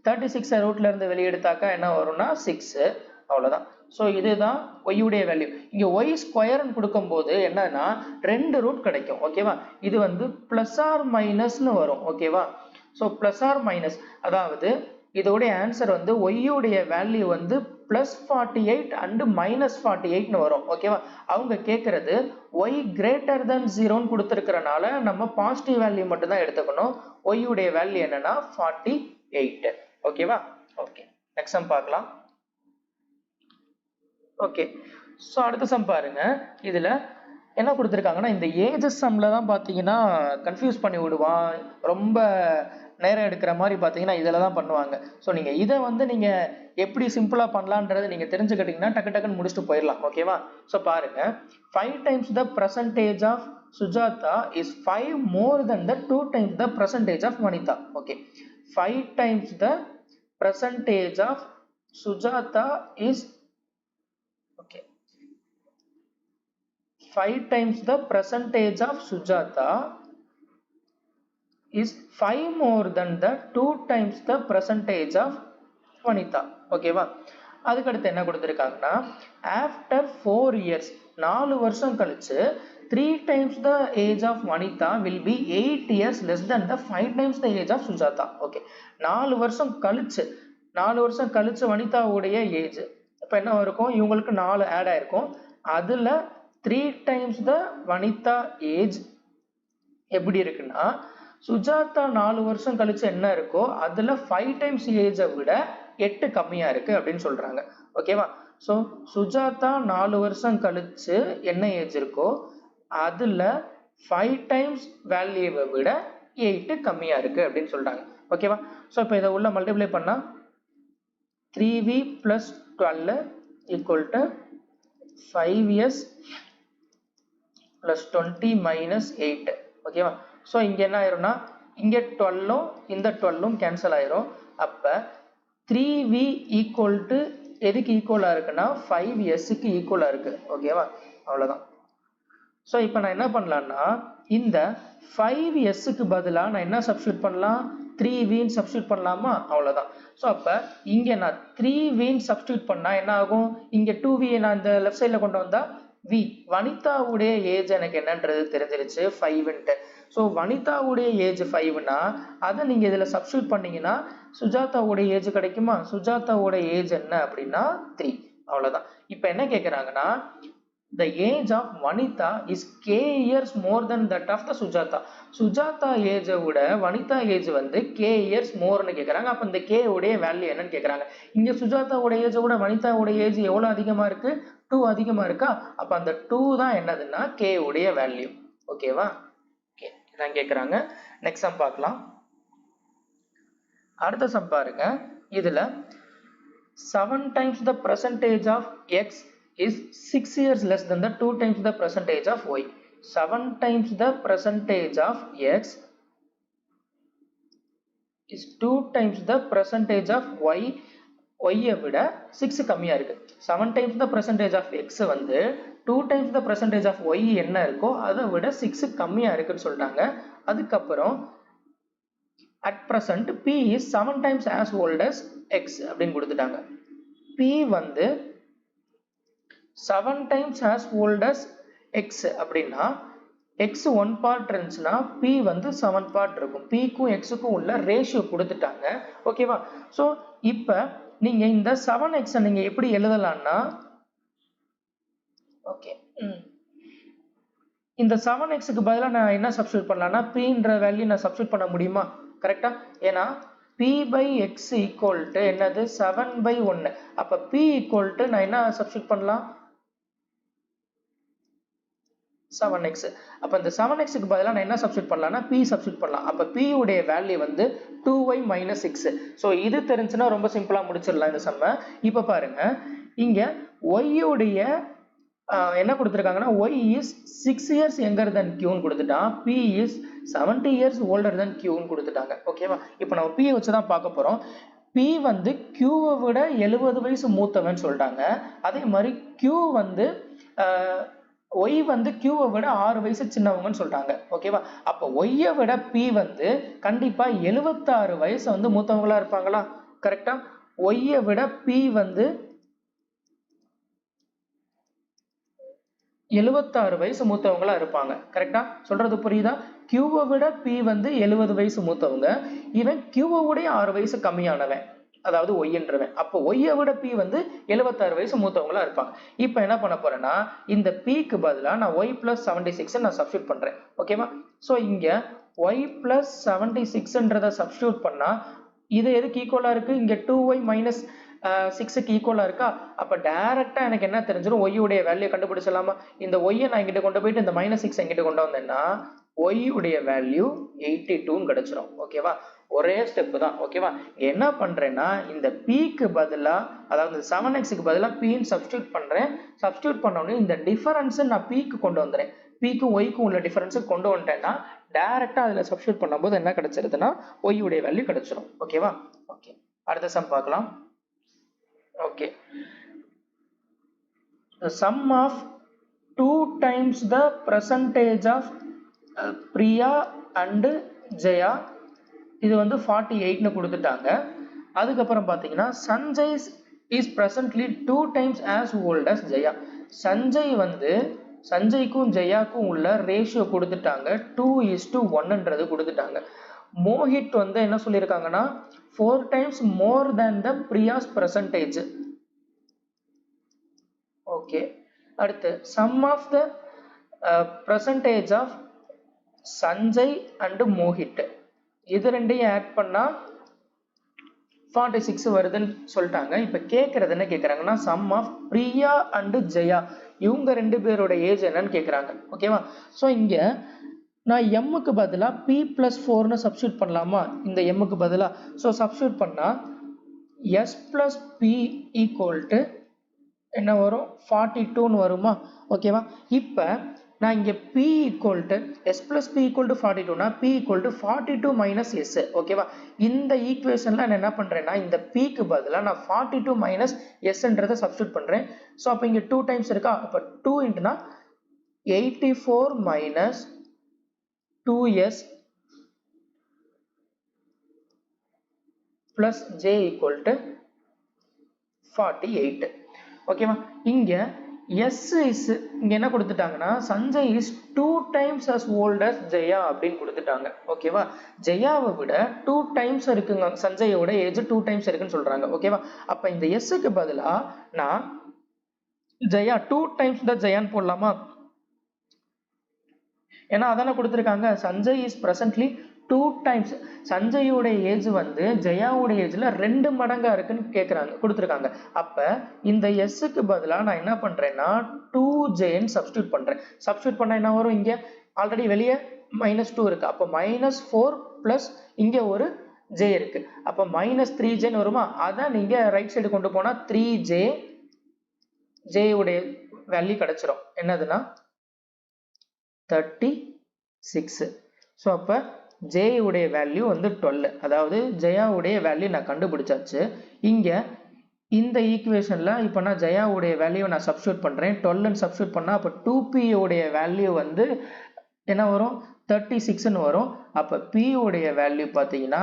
36 ரூட்ல இருந்து வெளியே எடுத்தாக்கா என்ன வரும்னா 6. அவ்வளோதான். ஸோ இதுதான் ஒய்யுடைய வேல்யூ. இங்கே ஒய் ஸ்கொயர்னு கொடுக்கும்போது என்னன்னா ரெண்டு ரூட் கிடைக்கும். ஓகேவா, இது வந்து பிளஸ் ஆர் மைனஸ்னு வரும். ஓகேவா, ஸோ பிளஸ் ஆர் மைனஸ், அதாவது இதோடைய ஆன்சர் வந்து ஒய்யுடைய வேல்யூ வந்து +48 அண்ட் -48ன்னு வரும். ஓகேவா, அவங்க கேட்கறது ஒய் கிரேட்டர் தென் 0ன்னு கொடுத்துருக்கிறனால நம்ம பாசிட்டிவ் வேல்யூ மட்டும் தான் எடுத்துக்கணும். ஒய்யுடைய வேல்யூ என்னன்னா 48. ஓகேவா, ஓகே நெக்ஸ்ட் சம் பார்க்கலாம். ஓகே, ஸோ அடுத்த சம் பாருங்க. இதுல என்ன கொடுத்துருக்காங்கன்னா இந்த ஏஜஸ் சம்ல தான் பார்த்தீங்கன்னா கன்ஃபியூஸ் பண்ணி விடுவான், ரொம்ப நேரம் எடுக்கிற மாதிரி பார்த்தீங்கன்னா இதில் தான் பண்ணுவாங்க. ஸோ நீங்கள் இதை வந்து நீங்கள் எப்படி சிம்பிளாக பண்ணலான்றதை நீங்கள் தெரிஞ்சுக்கிட்டீங்கன்னா டக்கு டக்குன்னு முடிச்சுட்டு போயிடலாம். ஓகேவா, ஸோ பாருங்க, 5 times the percentage of Sujata is 5 more than the 2 times the percentage of Vanitha. Okay, 5 times the percentage of Sujata is, okay, 5 times the percentage of Sujata is 5 more than the 2 times the percentage of Vanitha. ஓகேவா, அதுக்கடுத்து என்ன கொடுத்துருக்காங்கன்னா after 4 years 4 வருஷம் கழிச்சு 3 times the age of Vanitha will be 8 years less than the 5 times the age of Sujata. Okay, 4 வருஷம் கழிச்சு வனிதாவுடைய age இப்போ என்ன இருக்கும், இவங்களுக்கு 4 ஆட் ஆயிருக்கும். அதுல 3 times the Vanitha ஏஜ் எப்படி இருக்குன்னா சுஜாதா 4 வருஷம் கழிச்சு என்ன இருக்கோ அதுல 5 times ஏஜை விட 8 கம்மியா இருக்கு அப்படின்னு சொல்றாங்க. ஓகேவா, ஸோ சுஜாதா 4 வருஷம் கழிச்சு என்ன ஏஜ் இருக்கோ அதுல 5 times வேல்யூவை விட 8 கம்மியா இருக்கு அப்படின்னு சொல்றாங்க. ஓகேவா, ஸோ இப்போ இதை உள்ள மல்டிப்ளை பண்ணா 3v + 12 = 5s + 20 - 8. ஓகேவா, ஸோ இங்கே என்ன ஆயிரும்னா இங்கே 12ம் இந்த 12ம் கேன்சல் ஆயிரும். அப்போ 3v = எதுக்கு ஈக்குவலாக இருக்குன்னா 5sக்கு ஈக்குவலாக இருக்கு. ஓகேவா, அவ்வளோதான். ஸோ இப்போ நான் என்ன பண்ணலான்னா இந்த 5sக்கு பதிலாக நான் என்ன சப்ஸ்டியூட் பண்ணலாம், 3vன்னு சப்ஸ்டியூட் பண்ணலாமா, அவ்வளோதான். ஸோ அப்போ இங்கே நான் 3vன்னு சப்ஸ்டியூட் பண்ணால் என்ன ஆகும், இங்கே 2v நான் இந்த லெஃப்ட் சைடில் கொண்டு வந்தால் v, வனிதாவுடைய ஏஜ் எனக்கு என்னன்றது தெரிஞ்சிருச்சு 5ன்ட்டு. ஸோ வனிதாவுடைய ஏஜ் 5னா அதை நீங்கள் இதில் சப்ஸ்டியூட் பண்ணீங்கன்னா சுஜாதாவுடைய ஏஜ் கிடைக்குமா, சுஜாதாவுடைய ஏஜ் என்ன அப்படின்னா 3. அவ்வளோதான். இப்போ என்ன கேட்குறாங்கன்னா the age of Vanitha is k years more than that of the Sujata. Sujata age விட வனிதா ஏஜ் வந்து k years moreன்னு கேட்குறாங்க. அப்போ இந்த k உடைய வேல்யூ என்னன்னு கேட்குறாங்க. இங்கே சுஜாதாவுடைய ஏஜை விட வனிதாவுடைய ஏஜ் எவ்வளோ அதிகமாக இருக்கு, 2 அதிகமாக இருக்கா. அப்போ அந்த 2 தான் என்னதுன்னா k உடைய வேல்யூ. ஓகேவா, ஓகே இதான் கேட்குறாங்க. நெக்ஸ்ட் சம் பார்க்கலாம். அடுத்த சம் பாருங்க. இதுல 7 times the percentage of x is 6 years less than the 2 times the percentage of y. 7 times the percentage of x is 2 times the percentage of y. y விட 6 கம்மியா இருக்கு. 7 times the percentage of x வந்து 2 times the percentage of y என்ன இருக்கோ அதை விட 6 கம்மியா இருக்குன்னு சொல்றாங்க. அதுக்கப்புறம் at present p is 7 times as old as x அப்படின்னு கொடுத்துட்டாங்க. p வந்து 7 times as old as x அப்படின்னா x 1 part இருந்துச்சுன்னா p வந்து 7 part இருக்கும். p க்கும் x க்கும் உள்ள ரேஷியோ கொடுத்துட்டாங்க. ஓகேவா, ஸோ இப்போ நீங்க இந்த 7x நீங்க எப்படி எழுதலாம்னா, ஓகே இந்த 7xக்கு பதிலாக நான் என்ன சப்ஸ்டியூட் பண்ணலாம்னா pன்ற வேல்யூ நான் சப்ஸ்டியூட் பண்ண முடியுமா, கரெக்டா? ஏன்னா p/x = என்னது 7/1. அப்ப p = நான் என்ன சப்ஸ்டியூட் பண்ணலாம் 7x. அப்ப இந்த 7xக்கு பதிலாக நான் என்ன சப்ஸ்டியூட் பண்ணலாம்னா p சப்ஸ்டியூட் பண்ணலாம். அப்ப p உடைய வேல்யூ வந்து 2y - 6. ஸோ இது தெரிஞ்சுன்னா ரொம்ப சிம்பிளா முடிச்சிடலாம் இந்த சம்ம. இப்ப பாருங்க இங்க y உடைய என்ன கொடுத்துருக்காங்கன்னா y is 6 years younger than q ன்னு கொடுத்துட்டான், p is 70 years older than q ன்னு கொடுத்துட்டாங்க. ஓகேவா? இப்போ நம்ம p வச்சு தான் பார்க்க போறோம். p வந்து q விட 70 வயசு மூத்தவன் சொல்லிட்டாங்க. அதே மாதிரி q வந்து y வந்து q விட 6 வயசு சின்னவங்கன்னு சொல்லிட்டாங்க. ஓகேவா? அப்போ y விட p வந்து கண்டிப்பா 76 வயசு வந்து மூத்தவங்களா இருப்பாங்களா? கரெக்டா? y விட p வந்து 76 வயசு மூத்தவங்களா இருப்பாங்க. கரெக்டா? சொல்றது புரியுதா? q விட p வந்து 70 வயசு மூத்தவங்க, இவன் q விட 6 வயசு கம்மியானவன், அதாவது y-ன்றவன். அப்போ y விட p வந்து 76 வயசு மூத்தவங்களா இருப்பாங்க. இப்போ என்ன பண்ண போறேன்னா இந்த p க்கு பதிலா நான் y plus 76 நான் சப்ஸ்டிட்யூட் பண்றேன். ஓகேவா? சோ இங்க y plus 76ன்றத சப்ஸ்டிட்யூட் பண்ணா இது எதுக்கு ஈக்குவலா இருக்கு? இங்க 2y minus 6க்கு ஈக்குவலா இருக்கா? அப்ப டைரக்டா எனக்கு என்ன தெரிஞ்சிரும்? y உடைய வேல்யூ கண்டுபிடிச்சலாமா? இந்த y நான் இங்கிட்ட கொண்டு போயிட்டு இந்த -6 இங்கிட்ட கொண்டு வந்தேன்னா y உடைய வேல்யூ 82 ன்னு கிடைச்சிரும். ஓகேவா? ஒரே ஸ்டெப் தான். ஓகேவா? என்ன பண்றேன்னா இந்த p க்கு பதிலா, அதாவது 7x க்கு பதிலா p ன்னு சப்ஸ்டிட்யூட் பண்றேன். சப்ஸ்டிட்யூட் பண்ண உடனே இந்த டிஃபரன்ஸ் நான் p க்கு கொண்டு வந்துறேன். p க்கு y க்கு உள்ள டிஃபரன்ஸ் கொண்டு வந்துட்டேன்னா டைரக்டா அதுல சப்ஸ்டிட்யூட் பண்ணும்போது என்ன கிடைச்சிருதுன்னா y உடைய வேல்யூ கிடைச்சிரும். ஓகேவா? ஓகே, அடுத்த சம் பார்க்கலாம். Okay, the sum of 2 times the percentage of Priya and Jaya, இது வந்து 48 னு கொடுத்துட்டாங்க. அதுக்கப்புறம் பாத்தீங்கன்னா Sanjay is presently 2 times as old as Jaya. Sanjay வந்து சஞ்சய்க்கும் ஜெயாக்கும் உள்ள ரேஷியோ கொடுத்துட்டாங்க, 2:1ன்றது கொடுத்துட்டாங்க. மோஹித் வந்து என்ன சொல்லியிருக்காங்கன்னா 4 times more than the Priya's percentage. Okay, அடுத்து sum of the percentage of Sanjay and Mohit, இது ரெண்டையும் ஆட் பண்ணா 46 வருதுன்னு சொல்லிட்டாங்க. இப்ப கேக்குறது என்ன கேக்குறாங்கன்னா sum of Priya and Jaya, இவங்க ரெண்டு பேரோட ஏஜ் என்னன்னு கேக்குறாங்க. ஓகேவா? சோ இங்க நான் m க்கு பதிலா p plus 4 னு சப்ஸ்டிட்யூட் பண்ணலாமா? இந்த m க்கு பதிலா சோ சப்ஸ்டிட்யூட் பண்ணா s plus p equal to என்ன வரும்? 42 னு வருமா? ஓகேவா? இப்ப நான் இங்க p equal to s plus p equal to 42 னா p equal to 42 minus s. ஓகேவா? இந்த ஈக்குவேஷன்ல நான் என்ன பண்றேன்னா இந்த p க்கு பதிலா நான் 42 minus s ன்றதை சப்ஸ்டிட்யூட் பண்றேன். சோ அப்ப இங்க 2 டைம்ஸ் இருக்கா? அப்ப 2 இன்டுனா 84 minus 2s plus j equal to 48. ஓகேவா? இங்க s is இங்க என்ன கொடுத்துட்டாங்கன்னா Sanjay is 2 times as old as Jaya அப்படின்னு கொடுத்துட்டாங்க. ஓகேவா? ஜெயாவை விட 2 times இருக்குங்க, சஞ்சயோட ஏஜ் 2 times இருக்குன்னு சொல்றாங்க. ஓகேவா? அப்ப இந்த s க்கு பதிலா நான் ஜெயா 2 times the ஜெயான்னு போடலாமா? ஏன்னா அதான கொடுத்திருக்காங்க, சஞ்சய் is presently 2 times, சஞ்சயோட ஏஜ் வந்து ஜெயாவோட ஏஜ்ல 2 மடங்கா இருக்குன்னு கேக்குறாங்க, கொடுத்திருக்காங்க. அப்ப இந்த s க்கு பதிலா நான் என்ன பண்றேன்னா 2j ன்னு சப்ஸ்டிட்யூட் பண்றேன். சப்ஸ்டிட்யூட் பண்ணா என்ன வரும்? இங்க ஆல்ரெடி வெளியே -2 இருக்கு, அப்ப -4 பிளஸ் இங்க ஒரு j இருக்கு, அப்ப -3j ன்னு வருமா? அதான் நீங்க ரைட் சைடு கொண்டு போனா 3j, j உடைய வேல்யூ கிடைச்சிரும். என்னதுன்னா 36. சோ அப்ப j உடைய வேல்யூ வந்து 12, அதாவது ஜெயா உடைய வேல்யூ நான் கண்டுபிடிச்சாச்சு. இங்க இந்த ஈக்குவேஷன்ல இப்ப நான் ஜெயா உடைய வேல்யூ நான் சப்ஸ்டிட்யூட் பண்றேன். 12 ன்னு சப்ஸ்டிட்யூட் பண்ணா அப்ப 2p உடைய வேல்யூ வந்து என்ன வரும்? 36 ன்னு வரும். அப்ப p உடைய வேல்யூ பாத்தீங்கன்னா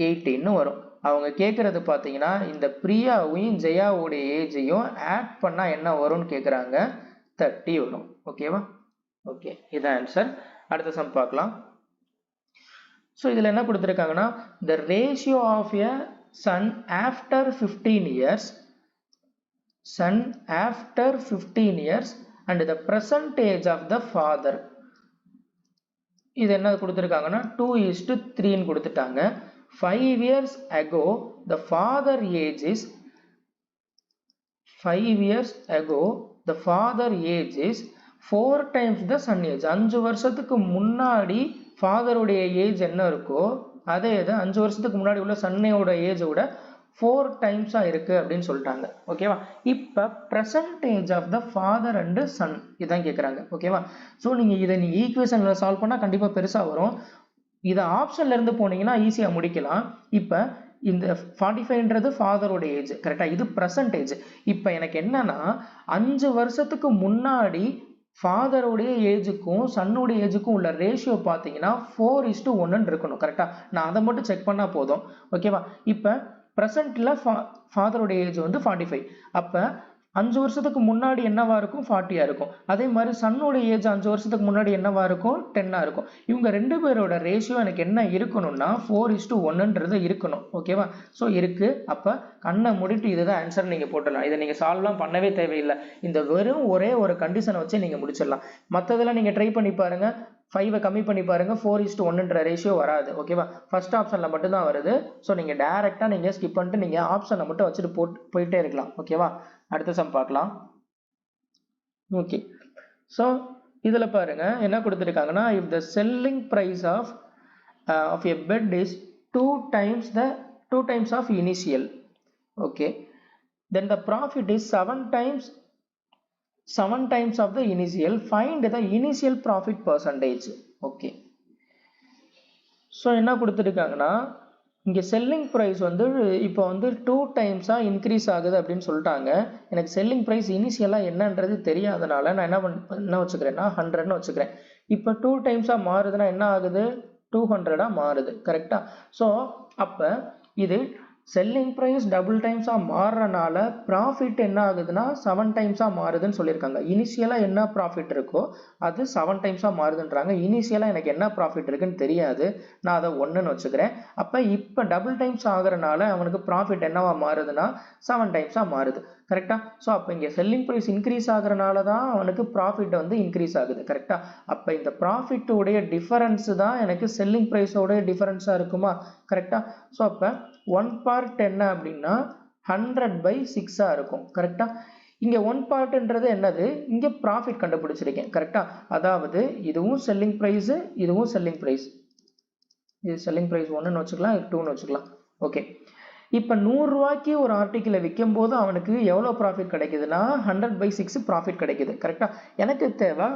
18 ன்னு வரும். அவங்க கேக்குறது பாத்தீங்கன்னா இந்த பிரியாவையும் ஜெயாவுடைய ஏஜையும் ஆட் பண்ணா என்ன வரும்னு கேக்குறாங்க, 30 வரும். ஓகேவா? ஓகே, இதான் ஆன்சர். அடுத்த சம் பார்க்கலாம். ஸோ இதில் என்ன கொடுத்துருக்காங்கன்னா the ratio of a son after 15 years, son after 15 years and the present age of the father, இது என்ன கொடுத்துருக்காங்கன்னா 2:3 ன்னு கொடுத்துட்டாங்க. 5 years ago the father age is 5 years ago the father age is 4 times the son age. 5 வருஷத்துக்கு முன்னாடி ஃபாதருடைய age என்ன இருக்கோ அதே இது 5 வருஷத்துக்கு முன்னாடி உள்ள சன்னையோட ஏஜ் விட 4 டைம்ஸா இருக்கு அப்படின்னு சொல்லிட்டாங்க. ஓகேவா? இப்ப percentage of the father and son இதான் கேக்குறாங்க. ஓகேவா? சோ நீங்க ஈக்குவேஷன்ல சால்வ் பண்ணா கண்டிப்பா பெருசா வரும். இத ஆப்ஷன்ல இருந்து போனீங்கன்னா ஈஸியா முடிக்கலாம். இப்ப இந்த 45ன்றது ஃபாதரோட ஏஜ் கரெக்டா? இது percentage. இப்ப எனக்கு என்னன்னா 5 வருஷத்துக்கு முன்னாடி ஃபாதருடைய ஏஜுக்கும் சன்னுடைய ஏஜுக்கும் உள்ள ரேஷியோ பார்த்தீங்கன்னா 4:1 இருக்கணும். கரெக்டா? நான் அதை மட்டும் செக் பண்ணா போதும். ஓகேவா? இப்ப பிரசன்ட்ல ஃபாதருடைய ஏஜ் வந்து 45. அப்ப 5 வருஷத்துக்கு முன்னாடி என்னவா இருக்கும்? 40 இருக்கும். அதே மாதிரி சன்னோட ஏஜ் 5 வருஷத்துக்கு முன்னாடி என்னவா இருக்கும்? 10 இருக்கும். இவங்க ரெண்டு பேரோட ரேஷியோ எனக்கு என்ன இருக்கணும்னா 4:1 இருக்கணும். ஓகேவா? ஸோ இருக்கு. அப்ப கண்ணை மூடிட்டு இதுதான் ஆன்சர் நீங்க போட்டுடலாம். இதை நீங்க சால்வ்லாம் பண்ணவே தேவையில்லை. இந்த வெறும் ஒரே ஒரு கண்டிஷனை வச்சு நீங்க முடிச்சிடலாம். மற்றதெல்லாம் நீங்க ட்ரை பண்ணி பாருங்க. 5 கம்மி பண்ணி பாருங்க. 4:1ன்ற ரேஷியோ வராது. ஓகேவா? ஃபர்ஸ்ட் ஆப்ஷன்ல மட்டும் தான் வருது. ஸோ நீங்க டைரக்டா நீங்க ஸ்கிப் பண்ணிட்டு நீங்க ஆப்ஷனை மட்டும் வச்சுட்டு போயிட்டே இருக்கலாம். ஓகேவா? அடுத்த சம் பார்க்கலாம். ஓகே, ஸோ இதுல பாருங்க என்ன கொடுத்துருக்காங்கன்னா, if the selling price of a bed is 2 times of initial, okay, then the profit is 7 times of the initial. Find the initial profit percentage. Okay, so என்ன கொடுத்துருக்காங்கன்னா, இங்கே செல்லிங் ப்ரைஸ் வந்து இப்போ வந்து 2 டைம்ஸாக இன்க்ரீஸ் ஆகுது அப்படின்னு சொல்லிட்டாங்க. எனக்கு செல்லிங் ப்ரைஸ் இனிஷியலாக என்னன்றது தெரியாதனால நான் என்ன வச்சுக்கிறேன்னா 100ன்னு வச்சுக்கிறேன். இப்போ 2 டைம்ஸாக மாறுதுன்னா என்ன ஆகுது? 200ஆக மாறுது. கரெக்டாக? ஸோ அப்போ இது செல்லிங் ப்ரைஸ் டபுள் டைம்ஸாக மாறுறனால ப்ராஃபிட் என்ன ஆகுதுன்னா 7 டைம்ஸாக மாறுதுன்னு சொல்லியிருக்காங்க. இனிஷியலாக என்ன ப்ராஃபிட் இருக்கோ அது 7 டைம்ஸாக மாறுதுன்றாங்க. இனிஷியலாக எனக்கு என்ன ப்ராஃபிட் இருக்குன்னு தெரியாது, நான் அதை 1ன்னு வச்சுக்கிறேன். அப்போ இப்போ டபுள் டைம்ஸ் ஆகுறனால அவனுக்கு ப்ராஃபிட் என்னவா மாறுதுன்னா 7 டைம்ஸாக மாறுது. கரெக்டா? ஸோ அப்போ இங்கே செல்லிங் ப்ரைஸ் இன்க்ரீஸ் ஆகுறனால தான் அவனுக்கு ப்ராஃபிட் வந்து இன்க்ரீஸ் ஆகுது. கரெக்டா? அப்போ இந்த ப்ராஃபிட்டோடைய டிஃபரன்ஸ் தான் எனக்கு செல்லிங் ப்ரைஸோடைய டிஃபரன்ஸாக இருக்குமா? கரெக்டா? ஸோ அப்போ 1 பார்ட் என்ன அப்படின்னா 100/6 இருக்கும். கரெக்டா? இங்க 1 பார்ட்ன்றது என்னது? இங்க ப்ராஃபிட் கண்டுபிடிச்சிருக்கேன். கரெக்டா? அதாவது இதுவும் செல்லிங் பிரைஸ், இதுவும் செல்லிங் பிரைஸ். இது செல்லிங் பிரைஸ் 1ன்னு வச்சுக்கலாம், இது 2ன்னு வச்சுக்கலாம். ஓகே, இப்போ 100 ரூபாய்க்கு ஒரு ஆர்டிக்கிளை விற்கும் போது அவனுக்கு எவ்வளோ ப்ராஃபிட் கிடைக்குதுன்னா 100/6 ப்ராஃபிட் கிடைக்குது. கரெக்டா? எனக்கு தேவை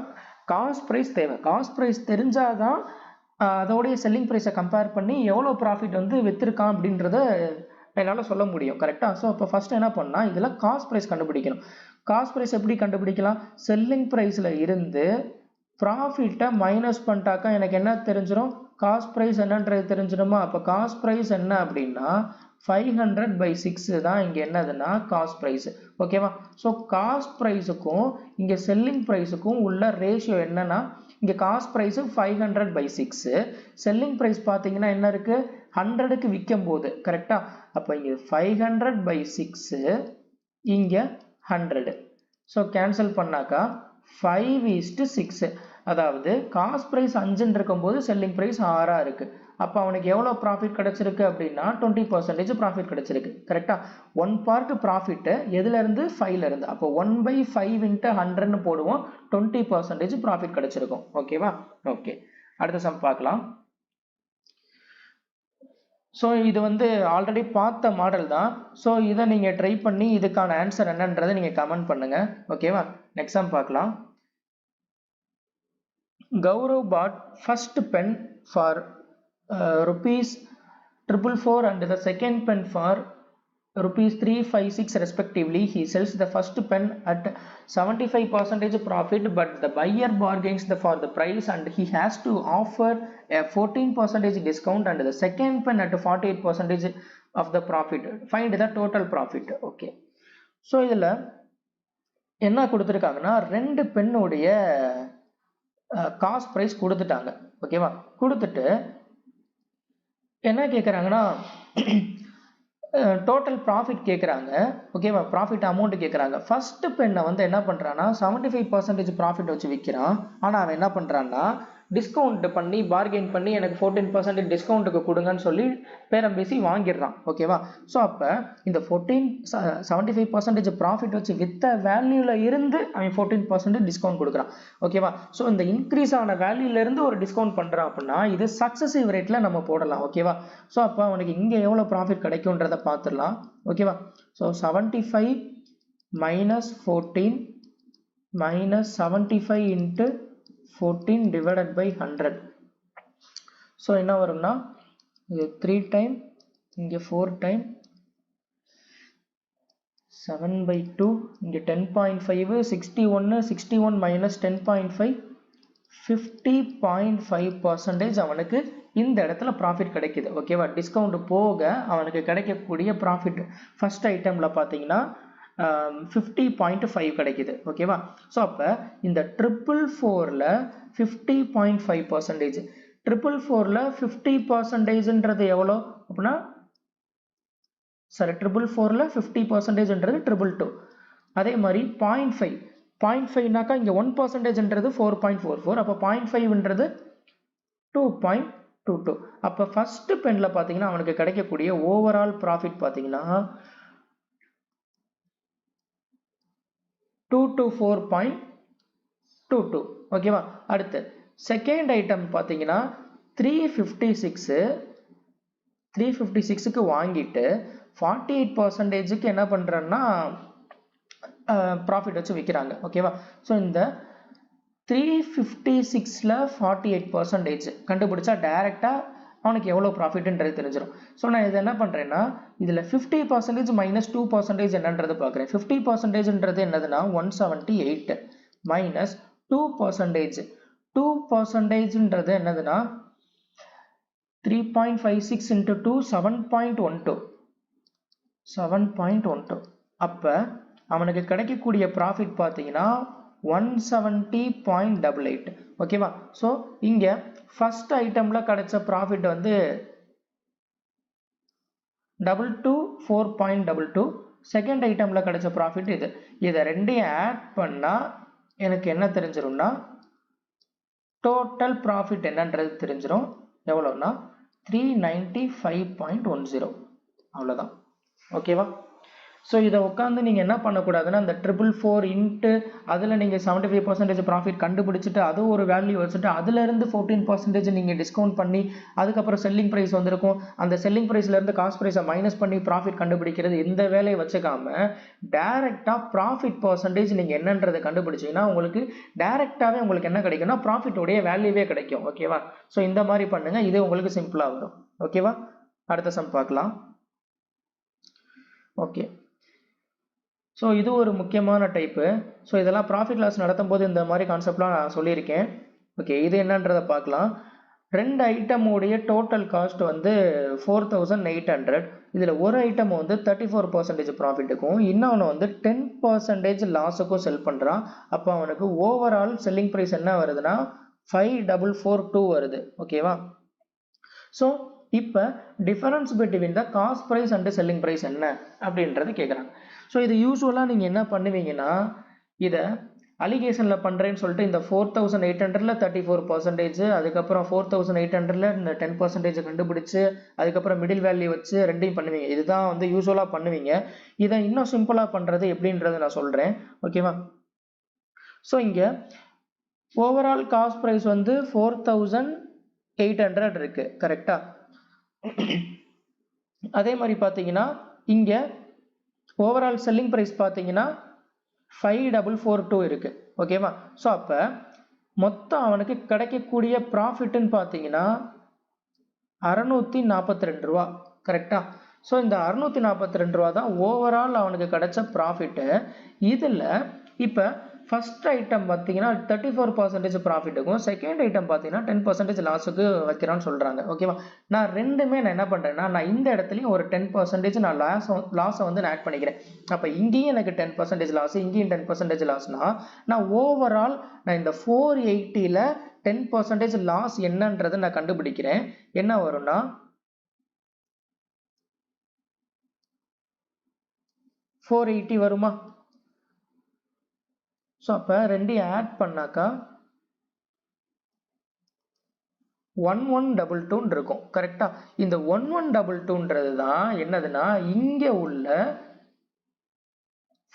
காஸ்ட் ப்ரைஸ் தேவை. காஸ்ட் ப்ரைஸ் தெரிஞ்சாதான் அதோடைய செல்லிங் ப்ரைஸை கம்பேர் பண்ணி எவ்வளோ ப்ராஃபிட் வந்து விற்றுருக்கான் அப்படின்றத என்னால் சொல்ல முடியும். கரெக்டாக? ஸோ அப்போ ஃபர்ஸ்ட் என்ன பண்ணால் இதில் காஸ்ட் ப்ரைஸ் கண்டுபிடிக்கணும். காஸ்ட் ப்ரைஸ் எப்படி கண்டுபிடிக்கலாம்? செல்லிங் ப்ரைஸில் இருந்து ப்ராஃபிட்டை மைனஸ் பண்ணிட்டாக்கா எனக்கு என்ன தெரிஞ்சிடும்? காஸ்ட் ப்ரைஸ் என்னன்றது தெரிஞ்சிடுமா? அப்போ காஸ்ட் ப்ரைஸ் என்ன அப்படின்னா 500/6 தான் இங்கே என்னதுன்னா காஸ்ட் ப்ரைஸ். ஓகேவா? ஸோ காஸ்ட் ப்ரைஸுக்கும் இங்கே செல்லிங் ப்ரைஸுக்கும் உள்ள ரேஷியோ என்னன்னா, இங்கே காஸ்ட் ப்ரைஸு 500/6, செல்லிங் ப்ரைஸ் பார்த்தீங்கன்னா என்ன இருக்கு? 100க்கு விற்கும் போது. கரெக்டா? அப்போ இங்கே 500/6, இங்கே 100. ஸோ கேன்சல் பண்ணாக்கா 5:6. அதாவது காஸ்ட் ப்ரைஸ் 5ன்னு இருக்கும்போது செல்லிங் ப்ரைஸ் 6 இருக்கு. அப்போ அவனுக்கு எவ்வளோ ப்ராஃபிட் கிடைச்சிருக்கு அப்படின்னா 20% ப்ராஃபிட் கிடைச்சிருக்கு. கரெக்டா? 1 பார்ட் ப்ராஃபிட் எதுல இருந்து? 5ல இருந்து. அப்போ 1/5 × 100ன்னு போடுவோம், 20% ப்ராஃபிட் கிடைச்சிருக்கும். ஓகேவா? ஓகே, அடுத்த சம் பார்க்கலாம். ஸோ இது வந்து ஆல்ரெடி பார்த்த மாடல் தான். ஸோ இதை நீங்கள் ட்ரை பண்ணி இதுக்கான ஆன்சர் என்னன்றதை நீங்கள் கமெண்ட் பண்ணுங்க. ஓகேவா? நெக்ஸ்ட் சம் பார்க்கலாம். Gaurav bought first pen for ₹444 and the second pen for ₹356 respectively. He sells the first pen at 75% profit, but the buyer bargains for the price and he has to offer a 14% discount and the second pen at 48% of the profit. Find the total profit. Okay, so இதில் என்ன கொடுத்துருக்காங்கன்னா 2 பென்னுடைய cost price கொடுத்துட்டாங்க. ஓகேவா? கொடுத்துட்டு என்ன கேட்குறாங்கன்னா total profit கேட்குறாங்க. ஓகேவா? ப்ராஃபிட் அமௌண்ட் கேட்குறாங்க. ஃபர்ஸ்ட் பெண்ணை வந்து என்ன பண்ணுறான்னா 75% ப்ராஃபிட் வச்சு விற்கிறான். ஆனால் அவன் என்ன பண்ணுறான்னா டிஸ்கவுண்ட் பண்ணி பார்கெயின் பண்ணி எனக்கு 14% டிஸ்கவுண்ட்டுக்கு கொடுங்கன்னு சொல்லி பேரம் பேசி வாங்கிடுறான். ஓகேவா? ஸோ அப்போ இந்த 75% ப்ராஃபிட் வச்சு வித்த வேல்யூல இருந்து அவன் 14% டிஸ்கவுண்ட் கொடுக்குறான். ஓகேவா? ஸோ இந்த இன்க்ரீஸ் ஆன வேல்யூல இருந்து ஒரு டிஸ்கவுண்ட் பண்றான் அப்படின்னா இது சக்சஸிவ் ரேட்ல நம்ம போடலாம். ஓகேவா? ஸோ அப்போ அவனுக்கு இங்க எவ்வளவு ப்ராஃபிட் கிடைக்கும்ன்றத பார்த்துடலாம். ஓகேவா? So 75 minus 14 minus 75 into 14 divided by 100. So என்ன வரும்னா இது 3 டைம் இங்கே 4 டைம் 7/2 இங்கே 10.5 61 minus 10.5 50.5% அவனுக்கு இந்த இடத்துல ப்ராஃபிட் கிடைக்குது. ஓகேவா? டிஸ்கவுண்ட் போக அவனுக்கு கிடைக்கக்கூடிய ப்ராஃபிட் ஃபர்ஸ்ட் ஐட்டம்ல பார்த்தீங்கன்னா 50.5 கிடைக்குது. ஓகேவா? ஸோ அப்போ இந்த 444ல 50.5%, 444ல 50%ன்றது எவ்வளோ அப்படின்னா, சாரி 444ல 50%ன்றது 222. அதே மாதிரி 0.5னாக்கா இங்கே 1%ன்றது 4.44. அப்போ 0.5ன்றது 2.22. அப்போ ஃபர்ஸ்ட் பென்ல பார்த்தீங்கன்னா அவனுக்கு கிடைக்கக்கூடிய ஓவரால் ப்ராஃபிட் பார்த்தீங்கன்னா 224.22. ஓகேவா? அடுத்து செகண்ட் ஐட்டம் பார்த்தீங்கன்னா 356க்கு வாங்கிட்டு 48%க்கு என்ன பண்றேன்னா ப்ராஃபிட் வச்சு விற்கிறாங்க. ஓகேவா? ஸோ இந்த 356ல 48% கண்டுபிடிச்சா டைரக்டா அவனுக்கு எவ்வளோ ப்ராஃபிட்ன்றது தெரிஞ்சிடும். ஸோ நான் இதை என்ன பண்ணுறேன்னா இதில் 50% மைனஸ் 2% என்னன்றது பார்க்குறேன். 50%ன்றது என்னதுன்னா 178 மைனஸ் 2%. 2%ன்றது என்னதுன்னா 3.56 into 2 7.12. 7.12. அப்போ அவனுக்கு கிடைக்கக்கூடிய ப்ராஃபிட் பார்த்தீங்கன்னா 170.88. ஓகேவா? ஸோ இங்க ஃபர்ஸ்ட் ஐட்டம்ல கிடைச்ச ப்ராஃபிட் வந்து 224.22. செகண்ட் ஐட்டம்ல கிடைச்ச ப்ராஃபிட் இது. இதை ரெண்டையும் ஆட் பண்ணா எனக்கு என்ன தெரிஞ்சிரும்னா டோட்டல் ப்ராஃபிட் என்னன்றது தெரிஞ்சிடும். எவ்வளோன்னா 395.10. அவ்வளோதான். ஓகேவா? ஸோ இதை உட்காந்து நீங்கள் என்ன பண்ணக்கூடாதுன்னா அந்த 444 இன்ட்டு அதில் நீங்கள் 75% ப்ராஃபிட் கண்டுபிடிச்சிட்டு அது ஒரு வேல்யூ வச்சுட்டு அதுலேருந்து 14% நீங்கள் டிஸ்கவுண்ட் பண்ணி அதுக்கப்புறம் செல்லிங் ப்ரைஸ் வந்திருக்கும் அந்த செல்லிங் ப்ரைஸ்லேருந்து காஸ்ட் ப்ரைஸை மைனஸ் பண்ணி ப்ராஃபிட் கண்டுபிடிக்கிறது இந்த வேலையை வச்சுக்காம டேரெக்டாக ப்ராஃபிட் பர்சன்டேஜ் நீங்கள் என்னன்றதை கண்டுபிடிச்சிங்கன்னா உங்களுக்கு டேரெக்டாகவே உங்களுக்கு என்ன கிடைக்கும்னா ப்ராஃபிட்டோடைய வேல்யூவே கிடைக்கும். ஓகேவா? ஸோ இந்த மாதிரி பண்ணுங்கள், இது உங்களுக்கு சிம்பிளாக வரும். ஓகேவா? அடுத்த சம் பார்க்கலாம். ஓகே, ஸோ இது ஒரு முக்கியமான டைப்பு. ஸோ இதெல்லாம் ப்ராஃபிட் லாஸ் நடத்தும் போது இந்த மாதிரி கான்செப்ட்லாம் நான் சொல்லியிருக்கேன். ஓகே, இது என்னன்றதை பார்க்கலாம். ரெண்டு ஐட்டமுடைய டோட்டல் காஸ்ட் வந்து 4800. இதில் ஒரு ஐட்டம் வந்து 34% ப்ராஃபிட்டுக்கும் இன்னொன்று வந்து 10% லாஸுக்கும் செல் பண்ணுறான். அப்போ அவனுக்கு ஓவரால் செல்லிங் ப்ரைஸ் என்ன வருதுன்னா 5442 வருது. ஓகேவா? ஸோ இப்போ difference between the cost price and selling price என்ன அப்படின்றது கேட்குறாங்க. ஸோ இது யூஸ்வலாக நீங்கள் என்ன பண்ணுவீங்கன்னா இதை அலிகேஷனில் பண்ணுறேன்னு சொல்லிட்டு இந்த 4800ல் 34%, அதுக்கப்புறம் 4800ல் இந்த 10% கண்டுபிடிச்சு அதுக்கப்புறம் மிடில் வேல்யூ வச்சு ரெண்டையும் பண்ணுவீங்க. இதுதான் வந்து யூஸ்வலாக பண்ணுவீங்க. இதை இன்னும் சிம்பிளாக பண்ணுறது எப்படின்றத நான் சொல்கிறேன். ஓகேவா? ஸோ இங்கே ஓவரால் காஸ்ட் ப்ரைஸ் வந்து 4800 இருக்கு. கரெக்டா? அதே மாதிரி பார்த்தீங்கன்னா இங்கே ஓவரால் செல்லிங் ப்ரைஸ் பார்த்தீங்கன்னா 5442 இருக்கு. ஓகேவா? ஸோ அப்போ மொத்தம் அவனுக்கு கிடைக்கக்கூடிய ப்ராஃபிட்னு பார்த்தீங்கன்னா 642 ரூபா. கரெக்டா? ஸோ இந்த 642 ரூபா தான் ஓவரால் அவனுக்கு கிடைச்ச ப்ராஃபிட்டு. இதில் இப்போ ஃபர்ஸ்ட் ஐட்டம் பார்த்தீங்கன்னா 34% ப்ராஃபிட்டுக்கும் செகண்ட் ஐட்டம் பார்த்தீங்கன்னா 10% லாஸுக்கு வைக்கிறான்னு சொல்கிறாங்க. ஓகேவா? நான் ரெண்டுமே நான் என்ன பண்ணுறேன்னா நான் இந்த இடத்துலையும் ஒரு 10% நான் லாஸை வந்து நான் ஆட் பண்ணிக்கிறேன். அப்போ இங்கேயும் எனக்கு 10% லாஸ், இங்கேயும் 10% லாஸ்னா நான் ஓவரால் நான் இந்த 480ல் 10% லாஸ் என்னன்றதை நான் கண்டுபிடிக்கிறேன். என்ன வரும்னா 480 வருமா? ஸோ அப்போ ரெண்டையும் ஆட் பண்ணாக்கா 1122 இருக்கும் கரெக்டா. இந்த 1122 தான் என்னதுன்னா இங்க உள்ள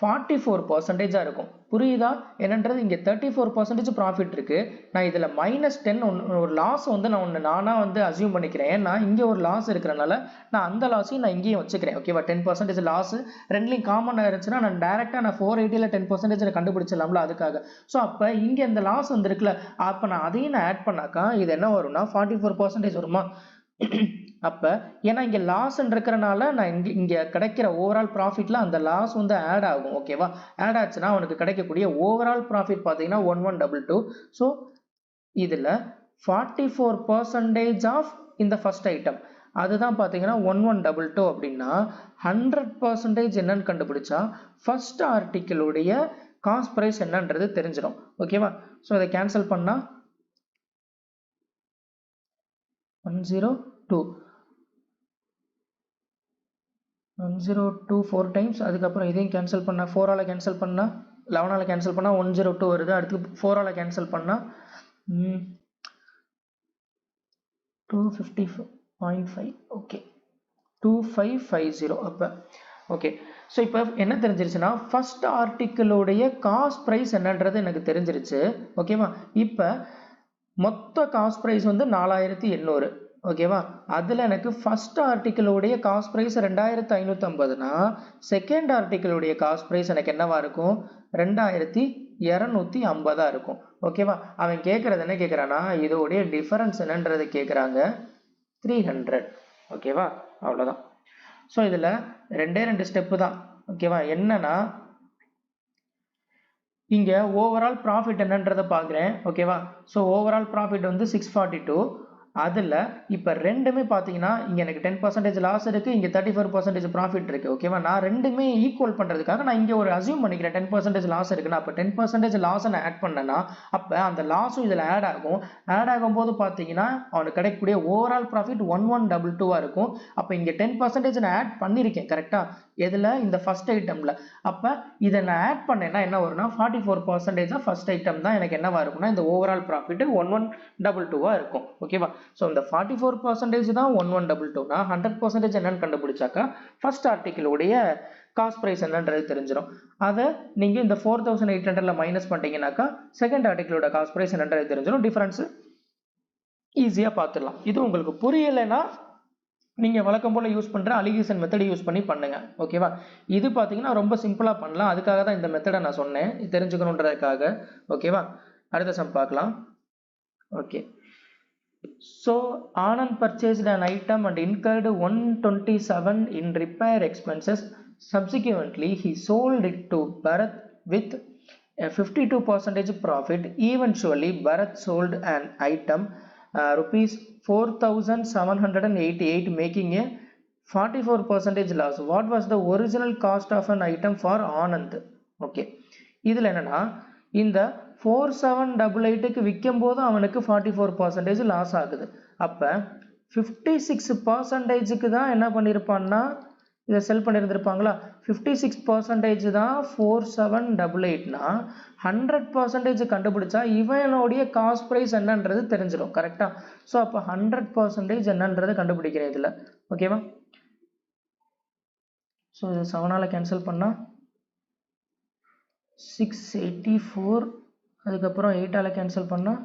44% இருக்கும். புரியுதா என்னன்றது? இங்க 34% ப்ராஃபிட் இருக்கு. நான் இதுல -10 ஒரு லாஸ் வந்து நானா வந்து அசியூம் பண்ணிக்கிறேன். ஏன்னா இங்க ஒரு லாஸ் இருக்கிறனால நான் அந்த லாஸையும் நான் இங்கேயும் வச்சுக்கிறேன். ஓகேவா? 10% லாஸ் ரெண்டுலையும் காமன் ஆயிருச்சுன்னா நான் டைரக்டா நான் 480ல 10% கண்டுபிடிச்சிடலாம்ல அதுக்காக. ஸோ அப்ப இங்க இந்த லாஸ் வந்துருக்குல்ல, அப்ப நான் அதையும் நான் ஆட் பண்ணாக்கா இது என்ன வரும்னா 44% வருமா? அப்ப ஏன்னா இங்க லாஸ் இருக்கிறனால நான் இங்க கிடைக்கிற ஓவரால் ப்ராஃபிட்ல அந்த லாஸ் வந்து ஆட் ஆகும். ஓகேவா? ஆட் ஆச்சுன்னா உனக்கு கிடைக்கக்கூடிய ஓவரால் ப்ராஃபிட் பார்த்தீங்கன்னா 1122. ஸோ இதுல 44% ஆஃப் இந்த ஃபர்ஸ்ட் ஐட்டம் அதுதான் பார்த்தீங்கன்னா 1122 அப்படின்னா 100% என்னன்னு கண்டுபிடிச்சா ஃபர்ஸ்ட் ஆர்டிக்கிளுடைய காஸ்ட் பிரைஸ் என்னன்றது தெரிஞ்சிடும். ஓகேவா? ஸோ இதை கேன்சல் பண்ணா 102 4 டைம்ஸ். அதுக்கப்புறம் இதையும் கேன்சல் பண்ணா 4ஆல கேன்சல் பண்ணா 11ஆல கேன்சல் பண்ணா 102 வருது. அடுத்து 4ஆல கேன்சல் பண்ணா 250.5. ஓகே 2550. அப்ப ஓகே. ஸோ இப்போ என்ன தெரிஞ்சிருச்சுன்னா ஃபர்ஸ்ட் ஆர்டிக்கிளுடைய காஸ்ட் ப்ரைஸ் என்னன்றது எனக்கு தெரிஞ்சிருச்சு. ஓகேவா? இப்போ மொத்த காஸ்ட் ப்ரைஸ் வந்து 4800. ஓகேவா? அதுல எனக்கு ஃபர்ஸ்ட் ஆர்டிக்கிளுடைய காஸ்ட் பிரைஸ் 2550னா செகண்ட் ஆர்டிக்கிளுடைய காஸ்ட் பிரைஸ் எனக்கு என்னவா இருக்கும்? 2250 இருக்கும். ஓகேவா? அவன் கேட்கறது என்ன கேட்கறானா இதோடைய டிஃபரன்ஸ் என்னன்றது கேட்கறாங்க 300. ஓகேவா? அவ்வளவுதான். ஸோ இதுல ரெண்டு ஸ்டெப்பு தான். ஓகேவா? என்னன்னா இங்க ஓவரால் ப்ராஃபிட் என்னன்றதை பார்க்குறேன். ஓகேவா? ஸோ ஓவரால் ப்ராஃபிட் வந்து 642. அதில் இப்போ ரெண்டுமே பார்த்தீங்கன்னா இங்கே எனக்கு 10% லாஸ் இருக்குது, இங்கே 34% ப்ராஃபிட் இருக்குது. ஓகேவா? நான் ரெண்டுமே ஈக்குவல் பண்ணுறதுக்காக நான் இங்கே ஒரு அசியூம் பண்ணிக்கிறேன் 10% லாஸ் இருக்குன்னா. அப்போ 10% லாஸை நான் ஆட் பண்ணேன்னா அப்போ அந்த லாஸும் இதில் ஆட் ஆகும். ஆட் ஆகும்போது பார்த்தீங்கன்னா அவனுக்கு கிடைக்கக்கூடிய ஓவரால் ப்ராஃபிட் 1122 இருக்கும். அப்போ இங்கே 10% நான் ஆட் பண்ணியிருக்கேன் கரெக்டாக எதில்? இந்த ஃபர்ஸ்ட் ஐட்டமில். அப்போ இதை நான் ஆட் பண்ணேன்னா என்ன வரும்னா 44% ஃபர்ஸ்ட் ஐட்டம் தான் எனக்கு என்னவா இருக்கும்னா இந்த ஓவரால் ப்ராஃபிட் 1122 இருக்கும். ஓகேவா? ஸோ இந்த 44% தான் 1122னா 100% என்னன்னு கண்டுபிடிச்சாக்கா ஃபர்ஸ்ட் ஆர்டிக்கிளுடைய காஸ்ட் பிரைஸ் என்னன்றது தெரிஞ்சிடும். அதை நீங்கள் இந்த 4800ல மைனஸ் பண்ணிட்டீங்கன்னாக்கா செகண்ட் ஆர்டிக்கிளோட காஸ்ட் பிரைஸ் என்னன்றது தெரிஞ்சிடும். டிஃபரன்ஸ் ஈஸியாக பார்த்துடலாம். இது உங்களுக்கு புரியலைன்னா நீங்கள் வழக்கம் போல் யூஸ் பண்ணுற அலிகேஷன் மெத்தட் யூஸ் பண்ணி பண்ணுங்க. ஓகேவா? இது பார்த்தீங்கன்னா ரொம்ப சிம்பிளாக பண்ணலாம். அதுக்காக தான் இந்த மெத்தடை நான் சொன்னேன், தெரிஞ்சுக்கணுன்றதுக்காக. ஓகேவா? அடுத்த சம் பார்க்கலாம். Okay. So Anand purchased an item and incurred 127 in repair expenses. Subsequently, he sold it to Bharat with a 52% profit. Eventually, Bharat sold an item rupees 4788, making a 44% loss. What was the original cost of an item for Anand? Okay. இதில் என்னன்னா இந்த 4788க்கு விற்கும் போது அவனுக்கு 44% loss ஆகுது. அப்போ 56%க்கு தான் என்ன பண்ணியிருப்பான்னா இதை செல் பண்ணியிருந்திருப்பாங்களா? 56% தான் 4788னா 100% கண்டுபிடிச்சா இவனுடைய காஸ்ட் ப்ரைஸ் என்னன்றது தெரிஞ்சிடும் கரெக்டாக. ஸோ அப்போ 100% என்னன்றது கண்டுபிடிக்கிறேன் இதில். ஓகேவா? ஸோ இது 7ஆல கேன்சல் பண்ணால் 684. அதுக்கப்புறம் 8ஆல கேன்சல் பண்ணால்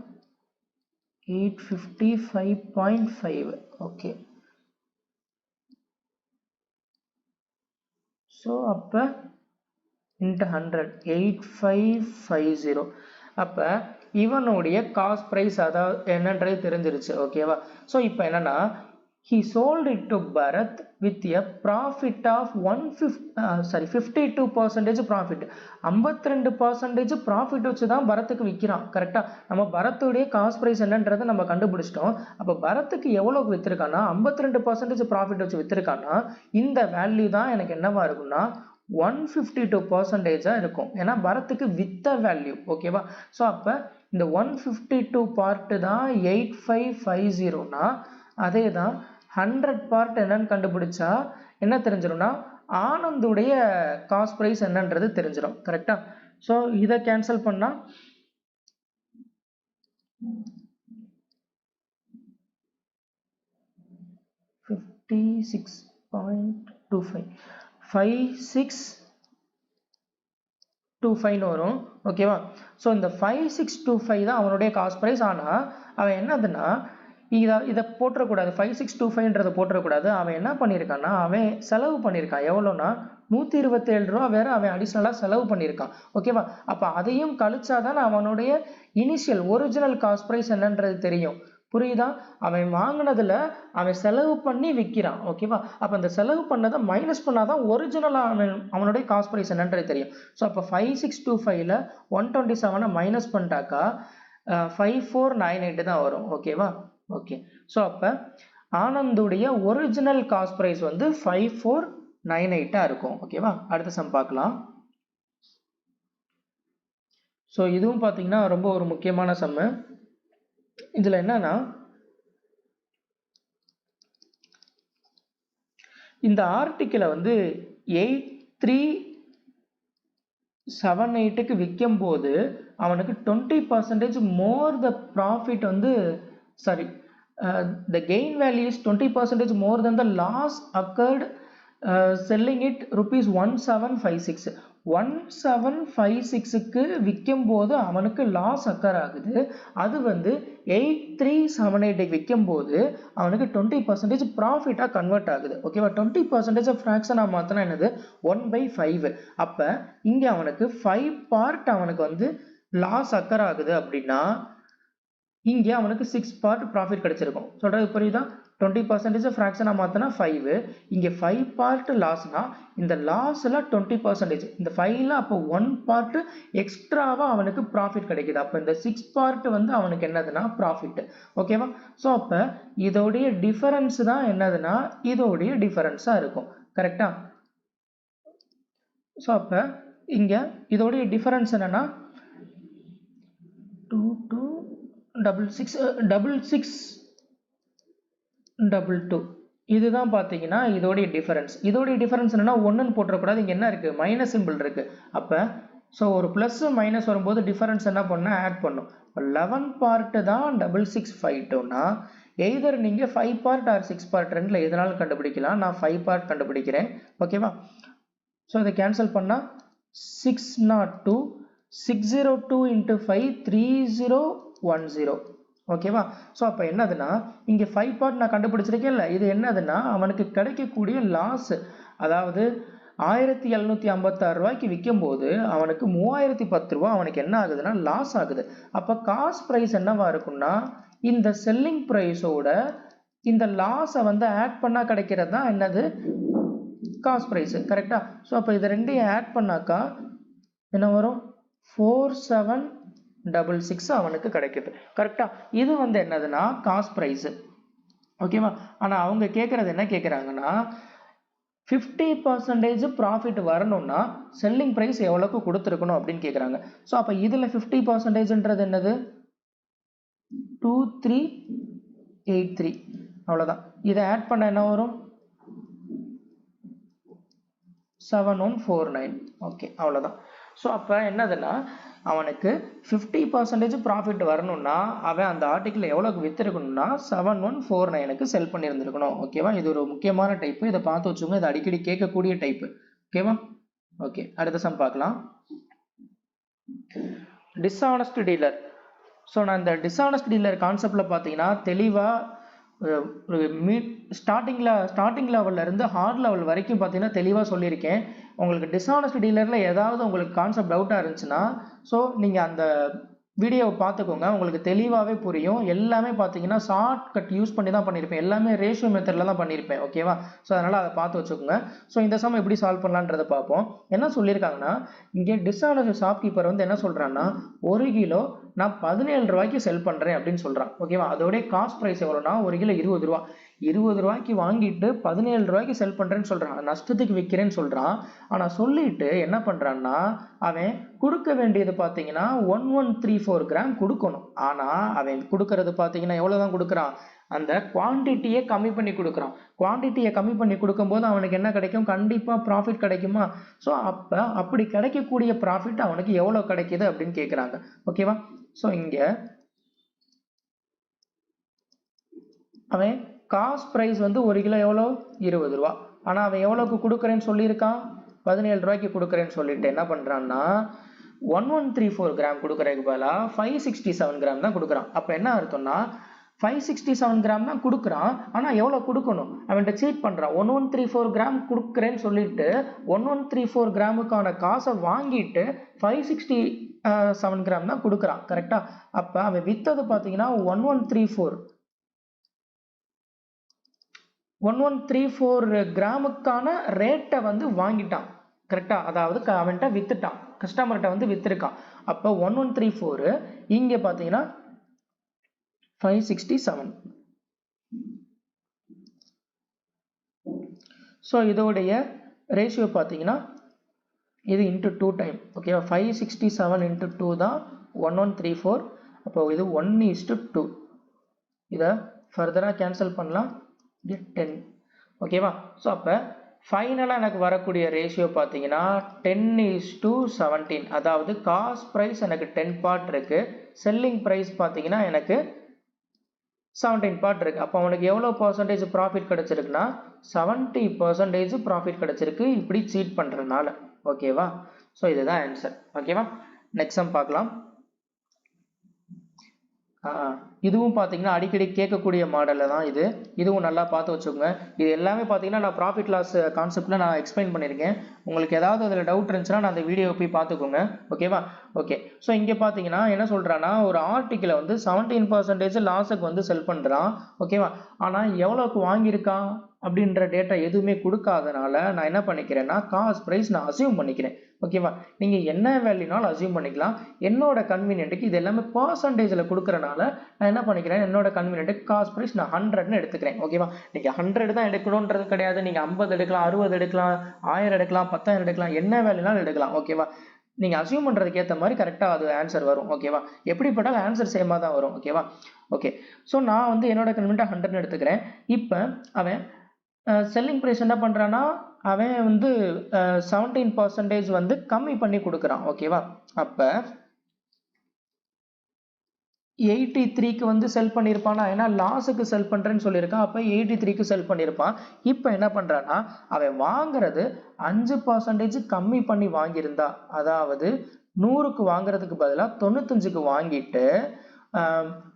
855.5. ஓகே. ஸோ அப்போ இன்ட்டு 100 8550. அப்போ இவனுடைய காஸ்ட் ப்ரைஸ் அதாவது என்னன்றது தெரிஞ்சிருச்சு. ஓகேவா? ஸோ இப்போ என்னன்னா he sold it to Bharat with a profit of 52% profit. 52% profit வச்சு தான் பரத்துக்கு விற்கிறான் கரெக்டாக. நம்ம பரத்துடைய காஸ்ட் ப்ரைஸ் என்னன்றதை நம்ம கண்டுபிடிச்சிட்டோம். அப்போ பரத்துக்கு எவ்வளோக்கு விற்றுருக்கான்னா 52% ப்ராஃபிட் வச்சு விற்றுருக்கான்னா இந்த வேல்யூ தான் எனக்கு என்னவா இருக்குன்னா 152% இருக்கும். ஏன்னா பரத்துக்கு வித்த வேல்யூ. ஓகேவா? ஸோ அப்போ இந்த 152 பார்ட்டு தான் 8550னா அதே தான் 100 பார்ட் என்னன்னு கண்டுபிடிச்சா என்ன தெரிஞ்சிடும்னா ஆனந்துடைய காஸ்ட் பிரைஸ் என்னன்றது தெரிஞ்சிடும் கரெக்டா. ஸோ இதை கேன்சல் பண்ணா 56.25 5625 வரும். ஓகேவா? ஸோ இந்த 5625 தான் அவனுடைய காஸ்ட் ப்ரைஸ். ஆனால் அவன் என்னதுன்னா இதை போட்டுறக்கூடாது, 5625ன்றதை போட்டுறக்கூடாது. அவன் என்ன பண்ணியிருக்கான்னா அவன் செலவு பண்ணியிருக்கான். எவ்வளோன்னா 127 ரூபா வேற அவன் அடிஷ்னலாக செலவு பண்ணியிருக்கான். ஓகேவா? அப்போ அதையும் கழிச்சாதான் அவனுடைய இனிஷியல் ஒரிஜினல் காஸ்ட் ப்ரைஸ் என்னன்றது தெரியும். புரியுதா? அவன் வாங்கினதுல அவன் செலவு பண்ணி விற்கிறான். ஓகேவா? அப்போ அந்த செலவு பண்ணதை மைனஸ் பண்ணாதான் ஒரிஜினலாக அவனுடைய காஸ்ட் ப்ரைஸ் என்னன்றது தெரியும். ஸோ அப்போ 5625ல 127 மைனஸ் பண்ணிட்டாக்கா 5498 தான் வரும். ஓகேவா? ஓகே. ஸோ அப்போ ஆனந்துடைய ஒரிஜினல் காஸ்ட் ப்ரைஸ் வந்து 5498 இருக்கும். ஓகேவா? அடுத்த சம் பார்க்கலாம். ஸோ இதுவும் பார்த்தீங்கன்னா ரொம்ப ஒரு முக்கியமான சம்மு. இதுல என்னன்னா இந்த ஆர்டிக்கிளை வந்து 8378க்கு விற்கும் போது அவனுக்கு 20% மோர் த ப்ராஃபிட் வந்து sorry the gain value is 20% more than the loss occurred selling it rupees 1756. 1756க்கு விற்கும் போது அவனுக்கு லாஸ் அக்கர் ஆகுது. அது வந்து 8378 விற்கும் போது அவனுக்கு 20% ப்ராஃபிட்டா கன்வெர்ட் ஆகுது. ஓகேவா? 20% ஃப்ராக்ஷனா மாத்தினா என்னது 1/5. அப்ப இங்க அவனுக்கு 5 பார்ட் அவனுக்கு வந்து லாஸ் அக்கர் ஆகுது. அப்படின்னா இங்கே அவனுக்கு 6 பார்ட் ப்ராஃபிட் கிடைச்சிருக்கும். சொல்றது புரியுதா? 20% ஃப்ராக்ஷனா மாத்தினா 5, இங்கே 5 பார்ட் லாஸ்னா இந்த லாஸ்ல 20%, இந்த 5ல அப்போ 1 பார்ட் எக்ஸ்ட்ராவா அவனுக்கு ப்ராஃபிட் கிடைக்குது. அப்போ இந்த 6 பார்ட் வந்து அவனுக்கு என்னதுன்னா ப்ராஃபிட். ஓகேவா? ஸோ அப்போ இதோடைய டிஃபரன்ஸ் தான் என்னதுன்னா இதோடைய டிஃபரன்ஸா இருக்கும். கரெக்டா? ஸோ அப்போ இங்க இதோடைய டிஃபரன்ஸ் என்னன்னா 6622. இதுதான் பார்த்தீங்கன்னா இதோடைய டிஃபரன்ஸ். இதோடைய டிஃபரன்ஸ் என்னன்னா 1ன்னு போட்டுறக்கூடாது. இங்கே என்ன இருக்கு? மைனஸ் சிம்பிள் இருக்கு. அப்போ ஸோ ஒரு ப்ளஸ் மைனஸ் வரும்போது டிஃபரன்ஸ் என்ன பண்ணால் ஆட் பண்ணும். 11 பார்ட்டு தான் 6652னா எய்தர் நீங்கள் 5 பார்ட் ஆர் 6 பார்ட் ரெண்டில் எதனாலும் கண்டுபிடிக்கலாம். நான் 5 பார்ட் கண்டுபிடிக்கிறேன். ஓகேவா? ஸோ இதை கேன்சல் பண்ணால் 602 602 into 5 3010. ஓகேவா? ஸோ அப்போ என்னதுன்னா இங்கே 5 பார்ட் நான் கண்டுபிடிச்சிருக்கேன்ல, இது என்னதுன்னா அவனுக்கு கிடைக்கக்கூடிய லாஸ். அதாவது 1756 ரூபாய்க்கு விற்கும் போது அவனுக்கு 3010 ரூபா அவனுக்கு என்ன ஆகுதுன்னா லாஸ் ஆகுது. அப்போ காஸ்ட் ப்ரைஸ் என்னவா இருக்கும்னா இந்த செல்லிங் ப்ரைஸோட இந்த லாஸை வந்து ஆட் பண்ணா கிடைக்கிறது தான் என்னது காஸ்ட் ப்ரைஸ். கரெக்டா? ஸோ அப்போ இது ரெண்டையும் ஆட் பண்ணாக்கா என்ன வரும்? 4766 அவனுக்கு கிடைக்குது. கரெக்டா? இது வந்து என்னதுன்னா காஸ்ட் ப்ரைஸ். ஓகேவா? ஆனா அவங்க கேட்கறது என்ன கேட்கறாங்கன்னா 50% ப்ராஃபிட் வரணும்னா செல்லிங் பிரைஸ் எவ்வளவுக்கு கொடுத்துருக்கணும் அப்படின்னு கேட்கறாங்க. ஸோ அப்போ இதுல 50%ன்றது என்னது 2383. அவ்வளோதான். இதை ஆட் பண்ண என்ன வரும்? 7149. ஓகே, அவ்வளோதான். ஸோ அப்போ என்னதுன்னா அவனுக்கு 50% ப்ராஃபிட் வரணும்னா அவன் அந்த ஆர்டிக்கிள் எவ்வளோக்கு விற்றுருக்கணும்னா 7149க்கு செல் பண்ணியிருந்துருக்கணும். ஓகேவா? இது ஒரு முக்கியமான டைப்பு. இதை பார்த்து வச்சுக்கோங்க. இது அடிக்கடி கேட்கக்கூடிய டைப்பு. ஓகேவா? ஓகே, அடுத்த சம் பார்க்கலாம். Dishonest dealer. ஸோ நான் இந்த டிஸ்ஆனஸ்ட் டீலர் கான்செப்டில் பார்த்தீங்கன்னா தெளிவாக ஸ்டார்டிங் லெவல்ல இருந்து ஹார்ட் லெவல் வரைக்கும் பார்த்தீங்கன்னா தெளிவாக சொல்லியிருக்கேன். உங்களுக்கு டிஸ்ஆனஸ்ட் டீலரில் ஏதாவது உங்களுக்கு கான்செப்ட் டவுட்டாக இருந்துச்சுன்னா ஸோ நீங்கள் அந்த வீடியோவை பார்த்துக்கோங்க. உங்களுக்கு தெளிவாகவே புரியும். எல்லாமே பார்த்தீங்கன்னா ஷார்ட் கட் யூஸ் பண்ணி தான் பண்ணியிருப்பேன். எல்லாமே ரேஷியோ மெத்தடில் தான் பண்ணியிருப்பேன். ஓகேவா? ஸோ அதனால் அதை பார்த்து வச்சுக்கோங்க. ஸோ இந்த சம் எப்படி சால்வ் பண்ணலான்றதை பார்ப்போம். என்ன சொல்லியிருக்காங்கன்னா இங்கே டிஸ்ஆனஸ்ட் ஷாப்கீப்பர் வந்து என்ன சொல்கிறான்னா 1 கிலோ நான் 17 ரூபாய்க்கு செல் பண்ணுறேன் அப்படின்னு சொல்கிறான். ஓகேவா? அதோடைய காஸ்ட் ப்ரைஸ் எவ்வளோனா 1 கிலோ 20 ரூபா. 20 ரூபாய்க்கு வாங்கிட்டு 17 ரூபாய்க்கு செல் பண்ணுறேன்னு சொல்கிறான். நஷ்டத்துக்கு விற்கிறேன்னு சொல்கிறான். ஆனால் சொல்லிட்டு என்ன பண்ணுறான்னா அவன் கொடுக்க வேண்டியது பார்த்தீங்கன்னா 1134 கிராம் கொடுக்கணும். ஆனால் அவன் கொடுக்கறது பார்த்தீங்கன்னா எவ்வளோ தான் கொடுக்குறான்? அந்த குவான்டிட்டியை கம்மி பண்ணி கொடுக்குறான். குவான்டிட்டியை கம்மி பண்ணி கொடுக்கும்போது அவனுக்கு என்ன கிடைக்கும்? கண்டிப்பாக ப்ராஃபிட் கிடைக்குமா? ஸோ அப்போ அப்படி கிடைக்கக்கூடிய ப்ராஃபிட் அவனுக்கு எவ்வளோ கிடைக்குது அப்படின்னு கேட்குறாங்க. ஓகேவா? ஸோ இங்கே அவன் காஸ்ட் ப்ரைஸ் வந்து ஒரு கிலோ எவ்வளோ 20 ரூபா. ஆனால் அவன் எவ்வளோக்கு கொடுக்குறேன்னு சொல்லியிருக்கான், 17 ரூபாய்க்கு கொடுக்குறேன்னு சொல்லிட்டு என்ன பண்ணுறான்னா 1134 கிராம் கொடுக்குறதுக்கு பதிலாக 567 கிராம் தான் கொடுக்குறான். அப்போ என்ன அர்த்தம்னா 567 கிராம் தான் கொடுக்குறான், ஆனால் எவ்வளோ கொடுக்கணும், அவன்கிட்ட சீட் பண்ணுறான். 1134 கிராம் கொடுக்குறேன்னு சொல்லிட்டு 1134 கிராமுக்கான காசை வாங்கிட்டு 567 கிராம் தான் கொடுக்குறான். கரெக்டா? அப்போ அவன் வித்தது பார்த்தீங்கன்னா 1134 கிராமுக்கான ரேட்டை வந்து வாங்கிட்டான். கரெக்டா? அதாவது அவன்கிட்ட வித்துட்டான், கஸ்டமர்கிட்ட வந்து வித்துருக்கான். அப்போ 1134 இங்கே பார்த்தீங்கன்னா 567. ஸோ இதோடைய ரேஷியோ பார்த்தீங்கன்னா இது இன்ட்டு 2 டைம். ஓகேவா? 567 இன்ட்டு 2 தான் 1134. அப்போ இது 1:2. இதை ஃபர்தராக கேன்சல் பண்ணலாம், 10. ஓகேவா? ஸோ அப்போ ஃபைனலாக எனக்கு வரக்கூடிய ரேஷியோ பார்த்தீங்கன்னா 10:17. அதாவது காஸ்ட் ப்ரைஸ் எனக்கு 10 பார்ட் இருக்கு, செல்லிங் ப்ரைஸ் பார்த்தீங்கன்னா எனக்கு 17 பார்ட் இருக்கு. அப்போ அவனுக்கு எவ்வளோ பர்சன்டேஜ் ப்ராஃபிட் கிடைச்சிருக்குன்னா 70% ப்ராஃபிட் கிடைச்சிருக்கு, இப்படி சீட் பண்ணுறதுனால. ஓகேவா? ஸோ இதுதான் ஆன்சர். ஓகேவா? நெக்ஸ்ட் சம் பார்க்கலாம். இதுவும் பார்த்தீங்கன்னா அடிக்கடி கேட்கக்கூடிய மாடலில் தான் இது. இதுவும் நல்லா பார்த்து வச்சுக்கோங்க. இது எல்லாமே பார்த்தீங்கன்னா நான் ப்ராஃபிட் லாஸ் கான்செப்டில் நான் எக்ஸ்பிளைன் பண்ணியிருக்கேன். உங்களுக்கு ஏதாவது அதில் டவுட் இருந்துச்சுன்னா நான் அந்த வீடியோவை போய் பார்த்துக்கோங்க. ஓகேவா? ஓகே. ஸோ இங்கே பார்த்தீங்கன்னா என்ன சொல்கிறான்னா, ஒரு ஆர்டிக்கிளை வந்து 17% லாஸுக்கு வந்து செல் பண்ணுறான். ஓகேவா? ஆனால் எவ்வளோக்கு வாங்கியிருக்கான் அப்படின்ற டேட்டா எதுவுமே கொடுக்காதனால நான் என்ன பண்ணிக்கிறேன்னா காஸ்ட் ப்ரைஸ் நான் அசியூம் பண்ணிக்கிறேன். ஓகேவா? நீங்கள் என்ன வேல்யூனாலும் அசியூம் பண்ணிக்கலாம். என்னோட கன்வீனியன்ட்டுக்கு இது எல்லாமே பர்சன்டேஜில் கொடுக்குறனால நான் என்ன பண்ணிக்கிறேன், என்னோட கன்வீனியன்ட்டுக்கு காஸ்ட் ப்ரைஸ் நான் 100ன்னு எடுத்துக்கிறேன். ஓகேவா? நீங்கள் 100 தான் எடுக்கணுன்றது கிடையாது. நீங்கள் 50 எடுக்கலாம், 60 எடுக்கலாம், 1000 எடுக்கலாம், 10,000 எடுக்கலாம், என்ன வேல்யூனாலும் எடுக்கலாம். ஓகேவா? நீங்கள் அசியூம் பண்ணுறதுக்கு ஏற்ற மாதிரி கரெக்டாக அது ஆன்சர் வரும். ஓகேவா? எப்படிப்பட்டாலும் ஆன்சர் சேமாக தான் வரும். ஓகேவா? ஓகே. ஸோ நான் வந்து என்னோட கன்வீனியன்ட்டை 100ன்னு எடுத்துக்கிறேன். இப்போ அவன் செல்லிங் ப்ரைஸ் என்ன பண்ணுறான்னா அவன் வந்து 17% வந்து கம்மி பண்ணி கொடுக்குறான். ஓகேவா? அப்போ 83க்கு வந்து செல் பண்ணியிருப்பானா, ஏன்னா லாஸுக்கு செல் பண்ணுறேன்னு சொல்லியிருக்கான். அப்போ 83க்கு செல் பண்ணியிருப்பான். இப்போ என்ன பண்ணுறான்னா அவன் வாங்குறது 5% கம்மி பண்ணி வாங்கியிருந்தா, அதாவது 100க்கு வாங்குறதுக்கு பதிலாக 95க்கு வாங்கிட்டு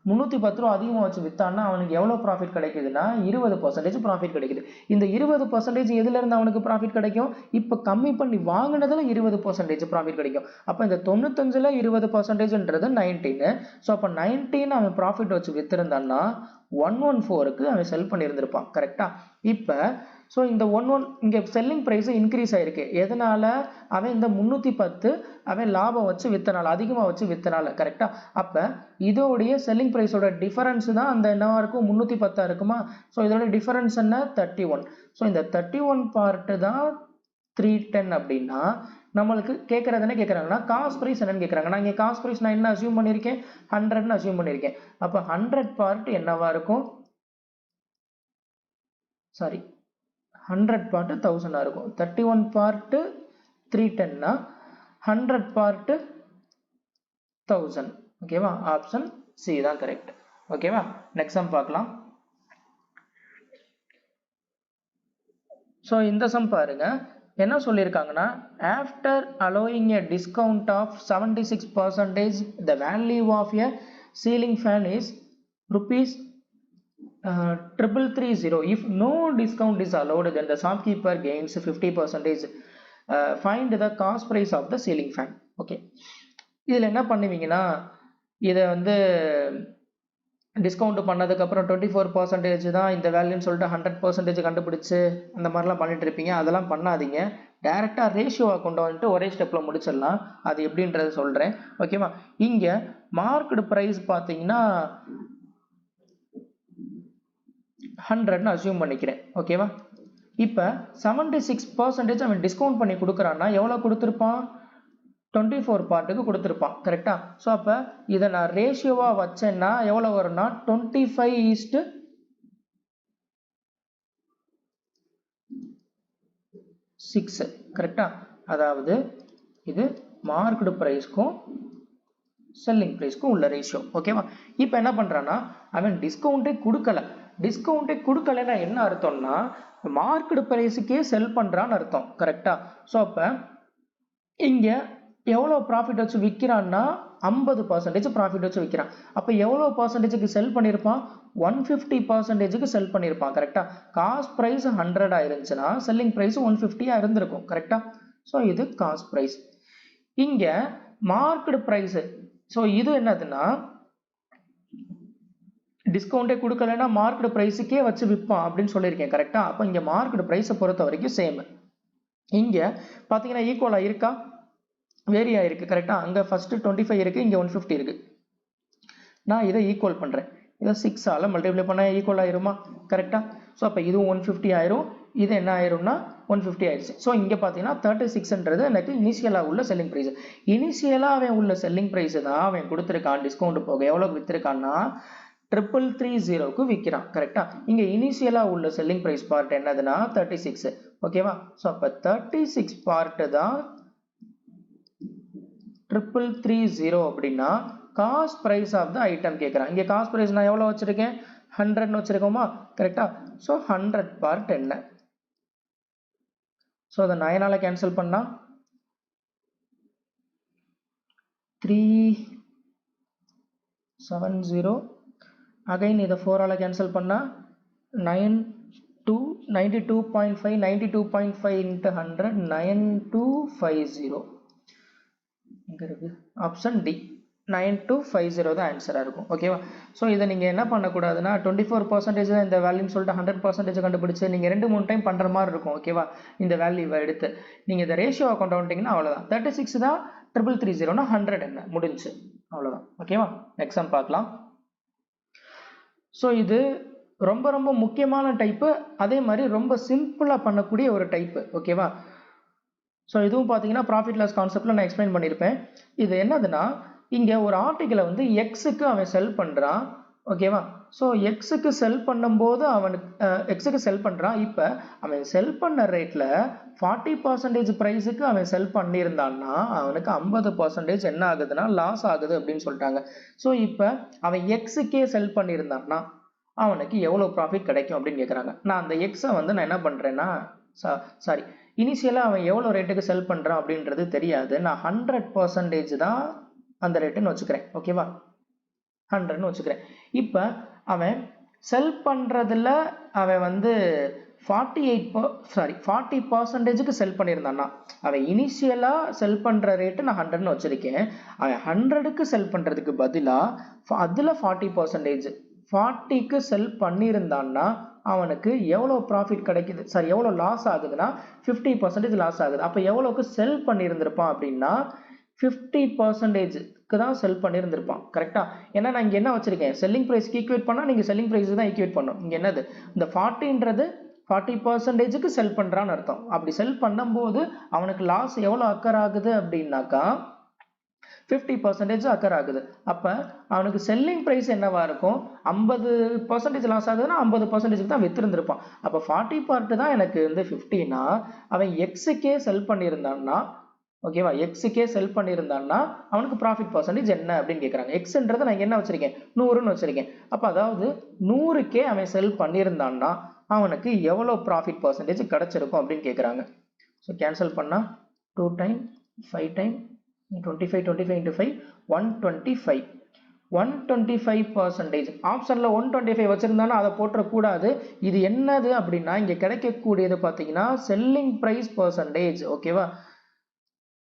310 ரூபா அதிகமாக வச்சு வித்தான்னா அவனுக்கு எவ்வளோ ப்ராஃபிட் கிடைக்குதுன்னா 20% ப்ராஃபிட் கிடைக்குது. இந்த 20% எதுலேருந்து அவனுக்கு ப்ராஃபிட் கிடைக்கும், இப்போ கம்மி பண்ணி வாங்கினதில் 20% ப்ராஃபிட் கிடைக்கும். அப்போ இந்த 95ல் 20%ன்றது 19. ஸோ அப்போ 19 அவன் ப்ராஃபிட் வச்சு வித்திருந்தான்னா 114க்கு அவன் செல் பண்ணியிருந்திருப்பான். கரெக்டாக? இப்போ ஸோ இந்த 11 இங்கே செல்லிங் ப்ரைஸு இன்க்ரீஸ் ஆகிருக்கு. எதனால்? அவன் இந்த 310 அவன் லாபம் வச்சு வித்தனால, அதிகமாக வச்சு வித்தனால. கரெக்டாக? அப்போ இதோடைய செல்லிங் ப்ரைஸோட டிஃபரன்ஸ் தான் அந்த என்னவா இருக்கும், 310 இருக்குமா? ஸோ இதோட டிஃபரன்ஸ் என்ன, 31. ஸோ இந்த 31 பார்ட்டு தான் 310. அப்படின்னா நம்மளுக்கு கேட்குறது என்ன கேட்குறாங்கன்னா காஸ்ட் ப்ரைஸ் என்னன்னு கேட்குறாங்க. நான் இங்கே காஸ்ட் ப்ரைஸ் நான் என்ன அசியூம் பண்ணியிருக்கேன், 100ன்னு அசியூம் பண்ணியிருக்கேன். அப்போ 100 பார்ட் என்னவா இருக்கும், சாரி 100 பார்ட்டு 1000 இருக்கும். 31 பார்ட்டு 310னா 100 பார்ட்டு 1000. ஓகேவா? ஆப்ஷன் சி தான் கரெக்ட். ஓகேவா? நெக்ஸ்ட் சம் பார்க்கலாம். ஸோ இந்த சம் பாருங்க, என்ன சொல்லியிருக்காங்கன்னா after allowing a discount of 76%, the value of a ceiling fan is rupees 330. If no discount is allowed, then the shopkeeper gains 50%. Find the cost price of the ceiling fan. Okay, இதில் என்ன பண்ணுவீங்கன்னா இதை வந்து discount பண்ணதுக்கப்புறம் 24% தான் இந்த வேல்யூன்னு சொல்லிட்டு 100% கண்டுபிடிச்சு அந்த மாதிரிலாம் பண்ணிட்டு இருப்பீங்க. அதெல்லாம் பண்ணாதீங்க. டைரெக்டாக ரேஷியோவை கொண்டு வந்துட்டு ஒரே ஸ்டெப்பில் முடிச்சிடலாம். அது எப்படின்றத சொல்கிறேன். ஓகேவா? இங்கே மார்க்கெட் ப்ரைஸ் பார்த்தீங்கன்னா 100ன்னு அசியூம் பண்ணிக்கிறேன். ஓகேவா? இப்போ 76% அவன் டிஸ்கவுண்ட் பண்ணி கொடுக்குறான்னா எவ்வளோ கொடுத்துருப்பான், 24 பார்ட்டுக்கு கொடுத்துருப்பான். கரெக்டா? ஸோ அப்போ இதை நான் ரேஷியோவாக வச்சேன்னா எவ்வளோ வரும்னா 25:6. கரெக்டா? அதாவது இது மார்க்கெட் ப்ரைஸ்க்கும் செல்லிங் ப்ரைஸ்க்கும் உள்ள ரேஷியோ. ஓகேவா? இப்போ என்ன பண்ணுறான்னா அவன் டிஸ்கவுண்ட்டே கொடுக்கல, டிஸ்கவுண்டே கொடுக்கலன்னா என்ன அர்த்தம்னா மார்க்கெட் பிரைஸுக்கே செல் பண்ணுறான்னு அர்த்தம். கரெக்டாக? ஸோ அப்போ இங்கே எவ்வளோ ப்ராஃபிட் வச்சு விற்கிறான்னா 50% ப்ராஃபிட் வச்சு விற்கிறான். அப்போ எவ்வளோ பர்சன்டேஜுக்கு செல் பண்ணியிருப்பான்? 150%க்கு செல் பண்ணியிருப்பான். கரெக்டாக? காஸ்ட் ப்ரைஸ் 100 இருந்துச்சுன்னா செல்லிங் ப்ரைஸ் 150 இருந்திருக்கும். கரெக்டாக? ஸோ இது காஸ்ட் ப்ரைஸ். இங்கே மார்க்கெட் ப்ரைஸு. ஸோ இது என்னதுன்னா டிஸ்கவுண்டே கொடுக்கலன்னா மார்க்கெட் ப்ரைஸுக்கே வச்சு விற்பான் அப்படின்னு சொல்லியிருக்கேன். கரெக்டாக? அப்போ இங்கே மார்க்கெட் ப்ரைஸை பொறுத்த வரைக்கும் சேம். இங்கே பார்த்தீங்கன்னா ஈக்குவலாக இருக்கா? வேரி ஆயிருக்கு. கரெக்டாக? அங்கே ஃபஸ்ட்டு 25 இருக்குது, இங்கே 150 இருக்குது. நான் இதை ஈக்குவல் பண்ணுறேன். இதை 6ஆல் மல்டிப்ளை பண்ணால் ஈக்குவல் ஆயிருமா? கரெக்டாக? ஸோ அப்போ இதுவும் 150 ஆயிரும், இது என்ன ஆயிரும்னா 150 ஆயிடுச்சு. ஸோ இங்கே பார்த்தீங்கன்னா 36ன்றது எனக்கு இனிஷியலாக உள்ள செல்லிங் ப்ரைஸ். இனிஷியலாக அவன் உள்ள செல்லிங் ப்ரைஸு தான் அவன் கொடுத்துருக்கான். டிஸ்கவுண்ட் போக எவ்வளோக்கு விற்றுருக்கான்னா 3330க்கு விற்கிறான். கரெக்டாக? இங்கே இனிஷியலாக உள்ள செல்லிங் ப்ரைஸ் பார்ட் என்னதுன்னா 36. ஓகேவா? ஸோ அப்போ 36 பார்ட்டு தான் 3330 அப்படின்னா cost price of the item கேட்குறான். இங்கே காஸ்ட் ப்ரைஸ் நான் எவ்வளோ வச்சுருக்கேன்? 100ன்னு வச்சுருக்கோமா? கரெக்டாக? ஸோ 100 பார்ட் என்ன? ஸோ அதை 9ஆல் கேன்சல் பண்ணால் 370. அகைன் இதை 4ஆல் கேன்சல் பண்ணால் 92.5 92.5 into 100 9250. இங்கே இருக்குது ஆப்ஷன் டி 9250 தான் ஆன்சராக இருக்கும். ஓகேவா? ஸோ இதை நீங்கள் என்ன பண்ணக்கூடாதுன்னா 24% தான் இந்த வேல்யூன்னு சொல்லிட்டு 100% கண்டுபிடிச்சு நீங்கள் 2-3 டைம் பண்ணுற மாதிரி இருக்கும். ஓகேவா? இந்த வேல்யூவை எடுத்து நீங்கள் இந்த ரேஷியோ கொண்டு வந்துட்டீங்கன்னா அவ்வளோதான். 36 தான் 3330னா 100 என்ன முடிஞ்சு அவ்வளோதான். ஓகேவா? எக்ஸாம் பார்க்கலாம். ஸோ இது ரொம்ப ரொம்ப முக்கியமான டைப்பு, அதே மாதிரி ரொம்ப சிம்பிளாக பண்ணக்கூடிய ஒரு டைப்பு. ஓகேவா? ஸோ இதுவும் பார்த்தீங்கன்னா ப்ராஃபிட் லாஸ் கான்செப்டில் நான் எக்ஸ்பிளைன் பண்ணியிருப்பேன். இது என்னதுன்னா இங்கே ஒரு ஆர்டிக்கலை வந்து எக்ஸுக்கு அவன் செல் பண்ணுறான். ஓகேவா? ஸோ எக்ஸுக்கு செல் பண்ணும்போது அவனுக்கு எக்ஸுக்கு செல் பண்ணுறான். இப்போ அவன் செல் பண்ண ரேட்டில் 40% ப்ரைஸுக்கு அவன் செல் பண்ணியிருந்தான்னா அவனுக்கு 50% என்ன ஆகுதுன்னா லாஸ் ஆகுது அப்படின்னு சொல்லிட்டாங்க. ஸோ இப்போ அவன் எக்ஸுக்கே செல் பண்ணியிருந்தான்னா அவனுக்கு எவ்வளோ ப்ராஃபிட் கிடைக்கும் அப்படின்னு கேட்குறாங்க. நான் அந்த எக்ஸை வந்து நான் என்ன பண்ணுறேன்னா சாரி இனிஷியலாக அவன் எவ்வளோ ரேட்டுக்கு செல் பண்ணுறான் அப்படின்றது தெரியாது. நான் 100% தான் அந்த ரேட்டுன்னு வச்சுக்கிறேன். ஓகேவா? 100ன்னு வச்சுக்கிறேன். இப்போ அவன் செல் பண்ணுறதுல அவன் வந்து 40%க்கு செல் பண்ணியிருந்தான்னா அவன் இனிஷியலாக செல் பண்ணுற ரேட்டு நான் 100ன்னு வச்சுருக்கேன். அவன் 100க்கு செல் பண்ணுறதுக்கு பதிலாக அதில் 40% 40க்கு செல் பண்ணியிருந்தான்னா அவனுக்கு எவ்வளோ ப்ராஃபிட் கிடைக்குது, சாரி எவ்வளோ லாஸ் ஆகுதுன்னா 50% லாஸ் ஆகுது. அப்போ எவ்வளோக்கு செல் பண்ணியிருந்திருப்பான் அப்படின்னா 50%க்கு தான் செல் பண்ணியிருந்திருப்பான். கரெக்டாக? ஏன்னா நான் இங்கே என்ன வச்சுருக்கேன்? செல்லிங் ப்ரைஸ்க்கு ஈக்குவேட் பண்ணால் நீங்கள் செல்லிங் ப்ரைஸ் தான் ஈக்குவேட் பண்ணணும். இங்கே என்னது இந்த 40ன்றது 40%க்கு செல் பண்ணுறான்னு அர்த்தம். அப்படி செல் பண்ணும்போது அவனுக்கு லாஸ் எவ்வளோ அக்கர் ஆகுது அப்படின்னாக்கா 50% அக்கர் ஆகுது. அப்போ அவனுக்கு செல்லிங் ப்ரைஸ் என்னவா இருக்கும்? 50% லாஸ் ஆகுதுன்னா 50% தான் விற்றுருந்துருப்பான். அப்போ 40 பார்ட்டு தான் எனக்கு வந்து 50னா அவன் எக்ஸுக்கே செல் பண்ணியிருந்தான்னா ஓகேவா? எக்ஸுக்கே செல் பண்ணியிருந்தான்னா அவனுக்கு ப்ராஃபிட் பர்சன்டேஜ் என்ன அப்படின்னு கேட்குறாங்க. எக்ஸ்ன்றதை நான் என்ன வச்சுருக்கேன்? 100ன்னு வச்சுருக்கேன். அப்போ அதாவது 100க்கே அவன் செல் பண்ணியிருந்தான்னா அவனுக்கு எவ்வளோ ப்ராஃபிட் பர்சன்டேஜ் கிடச்சிருக்கும் அப்படின்னு கேட்குறாங்க. ஸோ கேன்சல் பண்ணால் 2 டைம் 5 டைம் 25 into 5 125 125%. ஆப்ஷனில் 125 வச்சுருந்தானா அதை போட்டுறக்கூடாது. இது என்னது அப்படின்னா இங்கே கிடைக்கக்கூடியது பார்த்தீங்கன்னா செல்லிங் ப்ரைஸ் பர்சன்டேஜ். ஓகேவா?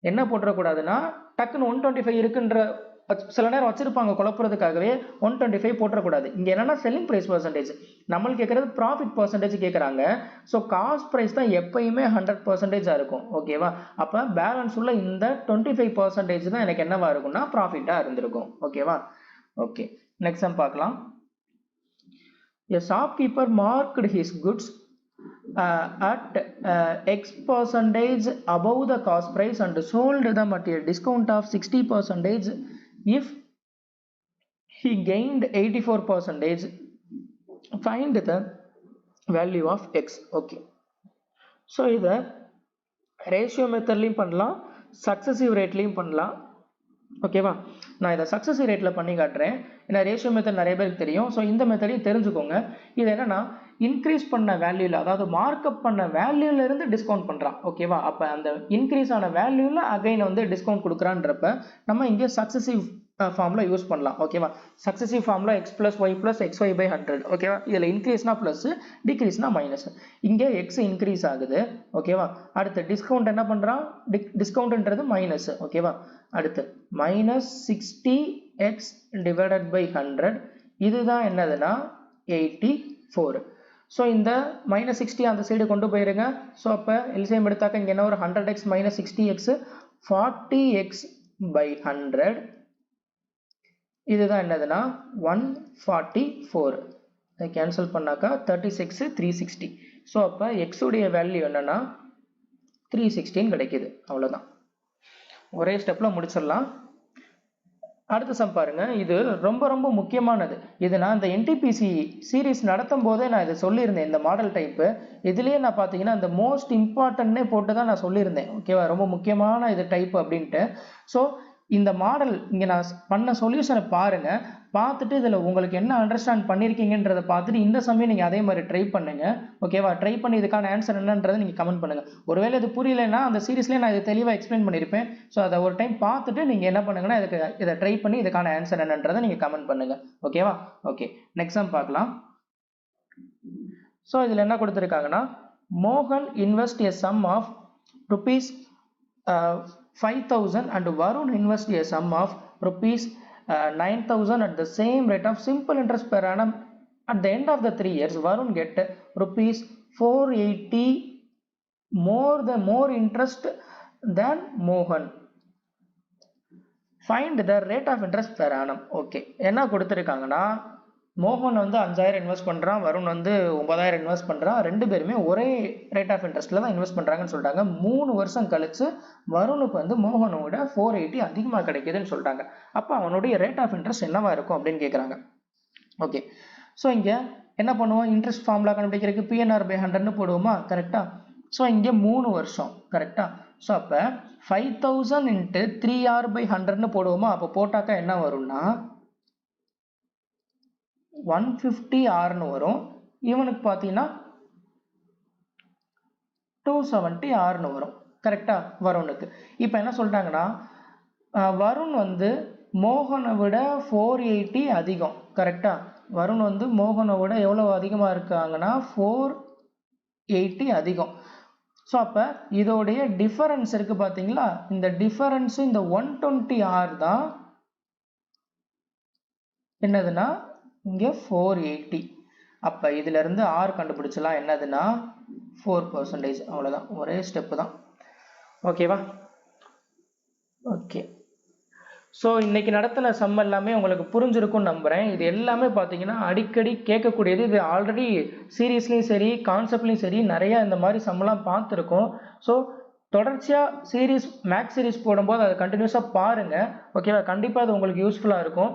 என்ன போட்டுறக்கூடாதுன்னா டக்குன்னு 125 இருக்குன்ற சில நேரம் வச்சிருப்பாங்க குழப்பறதுக்காகவே 125 போட்டுறக்கூடாது. இங்கே என்னன்னா செல்லிங் ப்ரைஸ் பர்சன்டேஜ், நம்மளுக்கு கேட்குறது ப்ராஃபிட் பர்சன்டேஜ் கேட்குறாங்க. ஸோ காஸ்ட் ப்ரைஸ் தான் எப்பயுமே 100% இருக்கும். ஓகேவா? அப்போ பேலன்ஸ் உள்ள இந்த 25% தான் எனக்கு என்னவா இருக்கும்னா ப்ராஃபிட்டாக இருந்திருக்கும். ஓகேவா? ஓகே, நெக்ஸ்ட் சம் பார்க்கலாம். A shopkeeper marked his goods at X% above the cost price and sold them at a discount of 60% if he gained 84%. Find the value of X. Okay, so இதை ratio மெத்தட்லையும் பண்ணலாம், successive ரேட்லையும் பண்ணலாம். ஓகேவா? நான் இதை successive ரேட்டில் பண்ணி காட்டுறேன். ஏன்னா ரேஷியோ மெத்தட் நிறைய பேருக்கு தெரியும். ஸோ இந்த மெத்தடையும் தெரிஞ்சுக்கோங்க. இது என்னன்னா இன்க்ரீஸ் பண்ண வேல்யூவில், அதாவது மார்க்அப் பண்ண வேல்யூலேருந்து டிஸ்கவுண்ட் பண்ணுறான். ஓகேவா? அப்போ அந்த இன்க்ரீஸ் ஆன வேல்யூவில் அகைன் வந்து டிஸ்கவுண்ட் கொடுக்குறான்றப்ப நம்ம இங்கே சக்ஸஸிவ் ஃபார்முலா யூஸ் பண்ணலாம். ஓகேவா? Successive formula x + y + xy / 100. ஓகேவா? இதில் இன்க்ரீஸ்னா ப்ளஸ், டிக்ரீஸ்னா மைனஸ். இங்கே எக்ஸ் இன்க்ரீஸ் ஆகுது. ஓகேவா? அடுத்து டிஸ்கவுண்ட் என்ன பண்ணுறான்? டிஸ்கவுண்ட்ன்றது மைனஸ். ஓகேவா? அடுத்து -60x / 100. இதுதான் என்னதுன்னா 84. ஸோ இந்த -60 அந்த சைடு கொண்டு போயிருங்க. ஸோ அப்போ எல்சிஎம் எடுத்தாக்க இங்கே என்ன ஒரு 100x - 60x 40x / 100. இதுதான் என்னதுன்னா 144. இதை கேன்சல் பண்ணாக்கா 36 360. ஸோ அப்போ எக்ஸ் உடைய வேல்யூ என்னன்னா 316 கிடைக்குது. அவ்வளோதான், ஒரே ஸ்டெப்பில் முடிச்சிடலாம். அடுத்த சம் பாருங்க. இது ரொம்ப ரொம்ப முக்கியமானது. இது நான் இந்த என்டிபிசி சீரீஸ் நடத்தும் போதே நான் இதை சொல்லியிருந்தேன். இந்த மாடல் டைப்பு இதுலேயே நான் பார்த்தீங்கன்னா இந்த மோஸ்ட் இம்பார்ட்டன்ட்னே போட்டு தான் நான் சொல்லியிருந்தேன். ஓகேவா? ரொம்ப முக்கியமான இது டைப் அப்படின்ட்டு. ஸோ இந்த மாடல் இங்கே நான் பண்ண சொல்யூஷனை பாருங்க. பார்த்துட்டு இதில் உங்களுக்கு என்ன அண்டர்ஸ்டாண்ட் பண்ணியிருக்கீங்கன்றதை பார்த்துட்டு இந்த சமயம் நீங்கள் அதே மாதிரி ட்ரை பண்ணுங்க. ஓகேவா? ட்ரை பண்ணி இதுக்கான ஆன்சர் என்னன்றதை நீங்கள் கமெண்ட் பண்ணுங்க. ஒருவேளை இது புரியலைன்னா அந்த சீரீஸ்லேயே நான் இதை தெளிவாக எக்ஸ்பிளைன் பண்ணியிருப்பேன். ஸோ அதை ஒரு டைம் பார்த்துட்டு நீங்கள் என்ன பண்ணுங்கன்னா இதை ட்ரை பண்ணி இதுக்கான ஆன்சர் என்னன்றதை நீங்கள் கமெண்ட் பண்ணுங்க. ஓகேவா? ஓகே, நெக்ஸ்ட் சம் பார்க்கலாம். ஸோ இதில் என்ன கொடுத்துருக்காங்கன்னா, மோகன் invest a sum of rupees 5,000 and Varun invest a sum of rupees 9,000 at the same rate of simple interest per annum. At the end of the 3 years, Varun get rupees 480 more interest than Mohan. Find the rate of interest per annum. Okay, என்ன கொடுத்துருக்காங்கன்னா, மோகன் வந்து 5,000 invest பண்ணுறான், வருண் வந்து 9,000 invest பண்ணுறான். ரெண்டு பேருமே ஒரே ரேட் ஆஃப் இன்ட்ரெஸ்ட்டில் தான் இன்வெஸ்ட் பண்ணுறாங்கன்னு சொல்லிட்டாங்க. 3 வருஷம் கழிச்சு வருணுக்கு வந்து மோகனோட 480 அதிகமாக கிடைக்குதுன்னு சொல்லிட்டாங்க. அப்போ அவனுடைய ரேட் ஆஃப் இன்ட்ரெஸ்ட் என்னவா இருக்கும் அப்படின்னு கேட்குறாங்க. ஓகே, ஸோ இங்கே என்ன பண்ணுவோம்? இன்ட்ரெஸ்ட் ஃபார்முலா கண்டுபிடிக்கிறதுக்கு PNR/100ன்னு போடுவோமா? கரெக்டாக. ஸோ இங்கே 3 வருஷம். கரெக்டாக. ஸோ அப்போ 5,000 × 3R/100ன்னு போடுவோமா? அப்போ போட்டாக்கா என்ன வரும்னா 150Rன்னு வரும். இவனுக்கு பார்த்தீங்கன்னா 270Rன்னு வரும். கரெக்டா? வருணுக்கு. இப்போ என்ன சொல்லிட்டாங்கன்னா, வருண் வந்து மோகனை விட 480 அதிகம். கரெக்டா? வருண் வந்து மோகனை விட எவ்வளோ அதிகமாக இருக்காங்கன்னா 480 அதிகம். ஸோ அப்போ இதோடைய டிஃபரன்ஸ் இருக்குது பார்த்தீங்களா? இந்த டிஃபரன்ஸு இந்த 120R தான் என்னதுன்னா இங்கே 480. அப்போ இதிலிருந்து R கண்டுபிடிச்சலாம். என்னதுன்னா 4%. அவ்வளோதான், ஒரே ஸ்டெப்பு தான். ஓகேவா? ஓகே, ஸோ இன்னைக்கு நடத்தின சம் எல்லாமே உங்களுக்கு புரிஞ்சிருக்கும்னு நம்புகிறேன். இது எல்லாமே பார்த்தீங்கன்னா அடிக்கடி கேட்கக்கூடியது. இது ஆல்ரெடி சீரீஸ்லையும் சரி கான்செப்ட்லையும் சரி நிறையா இந்த மாதிரி சம்மெல்லாம் பார்த்துருக்கோம். ஸோ தொடர்ச்சியாக சீரீஸ் மேக்ஸ் சீரீஸ் போடும்போது அதை கண்டினியூஸாக பாருங்கள். ஓகேவா? கண்டிப்பாக அது உங்களுக்கு யூஸ்ஃபுல்லாக இருக்கும்.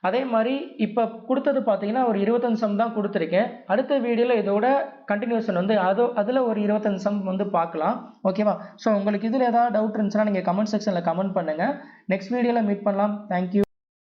அதே மாதிரி இப்போ கொடுத்தது பார்த்தீங்கன்னா ஒரு 25 சம் தான் கொடுத்துருக்கேன். அடுத்த வீடியோவில் இதோட கண்டினியூஷன் வந்து அதில் ஒரு 25 சம் வந்து பார்க்கலாம். ஓகேவா? ஸோ உங்களுக்கு இதில் ஏதாவது டவுட் இருந்துச்சுன்னா நீங்கள் கமெண்ட் செக்ஷனில் கமெண்ட் பண்ணுங்கள். நெக்ஸ்ட் வீடியோவில் மீட் பண்ணலாம். தேங்க்யூ.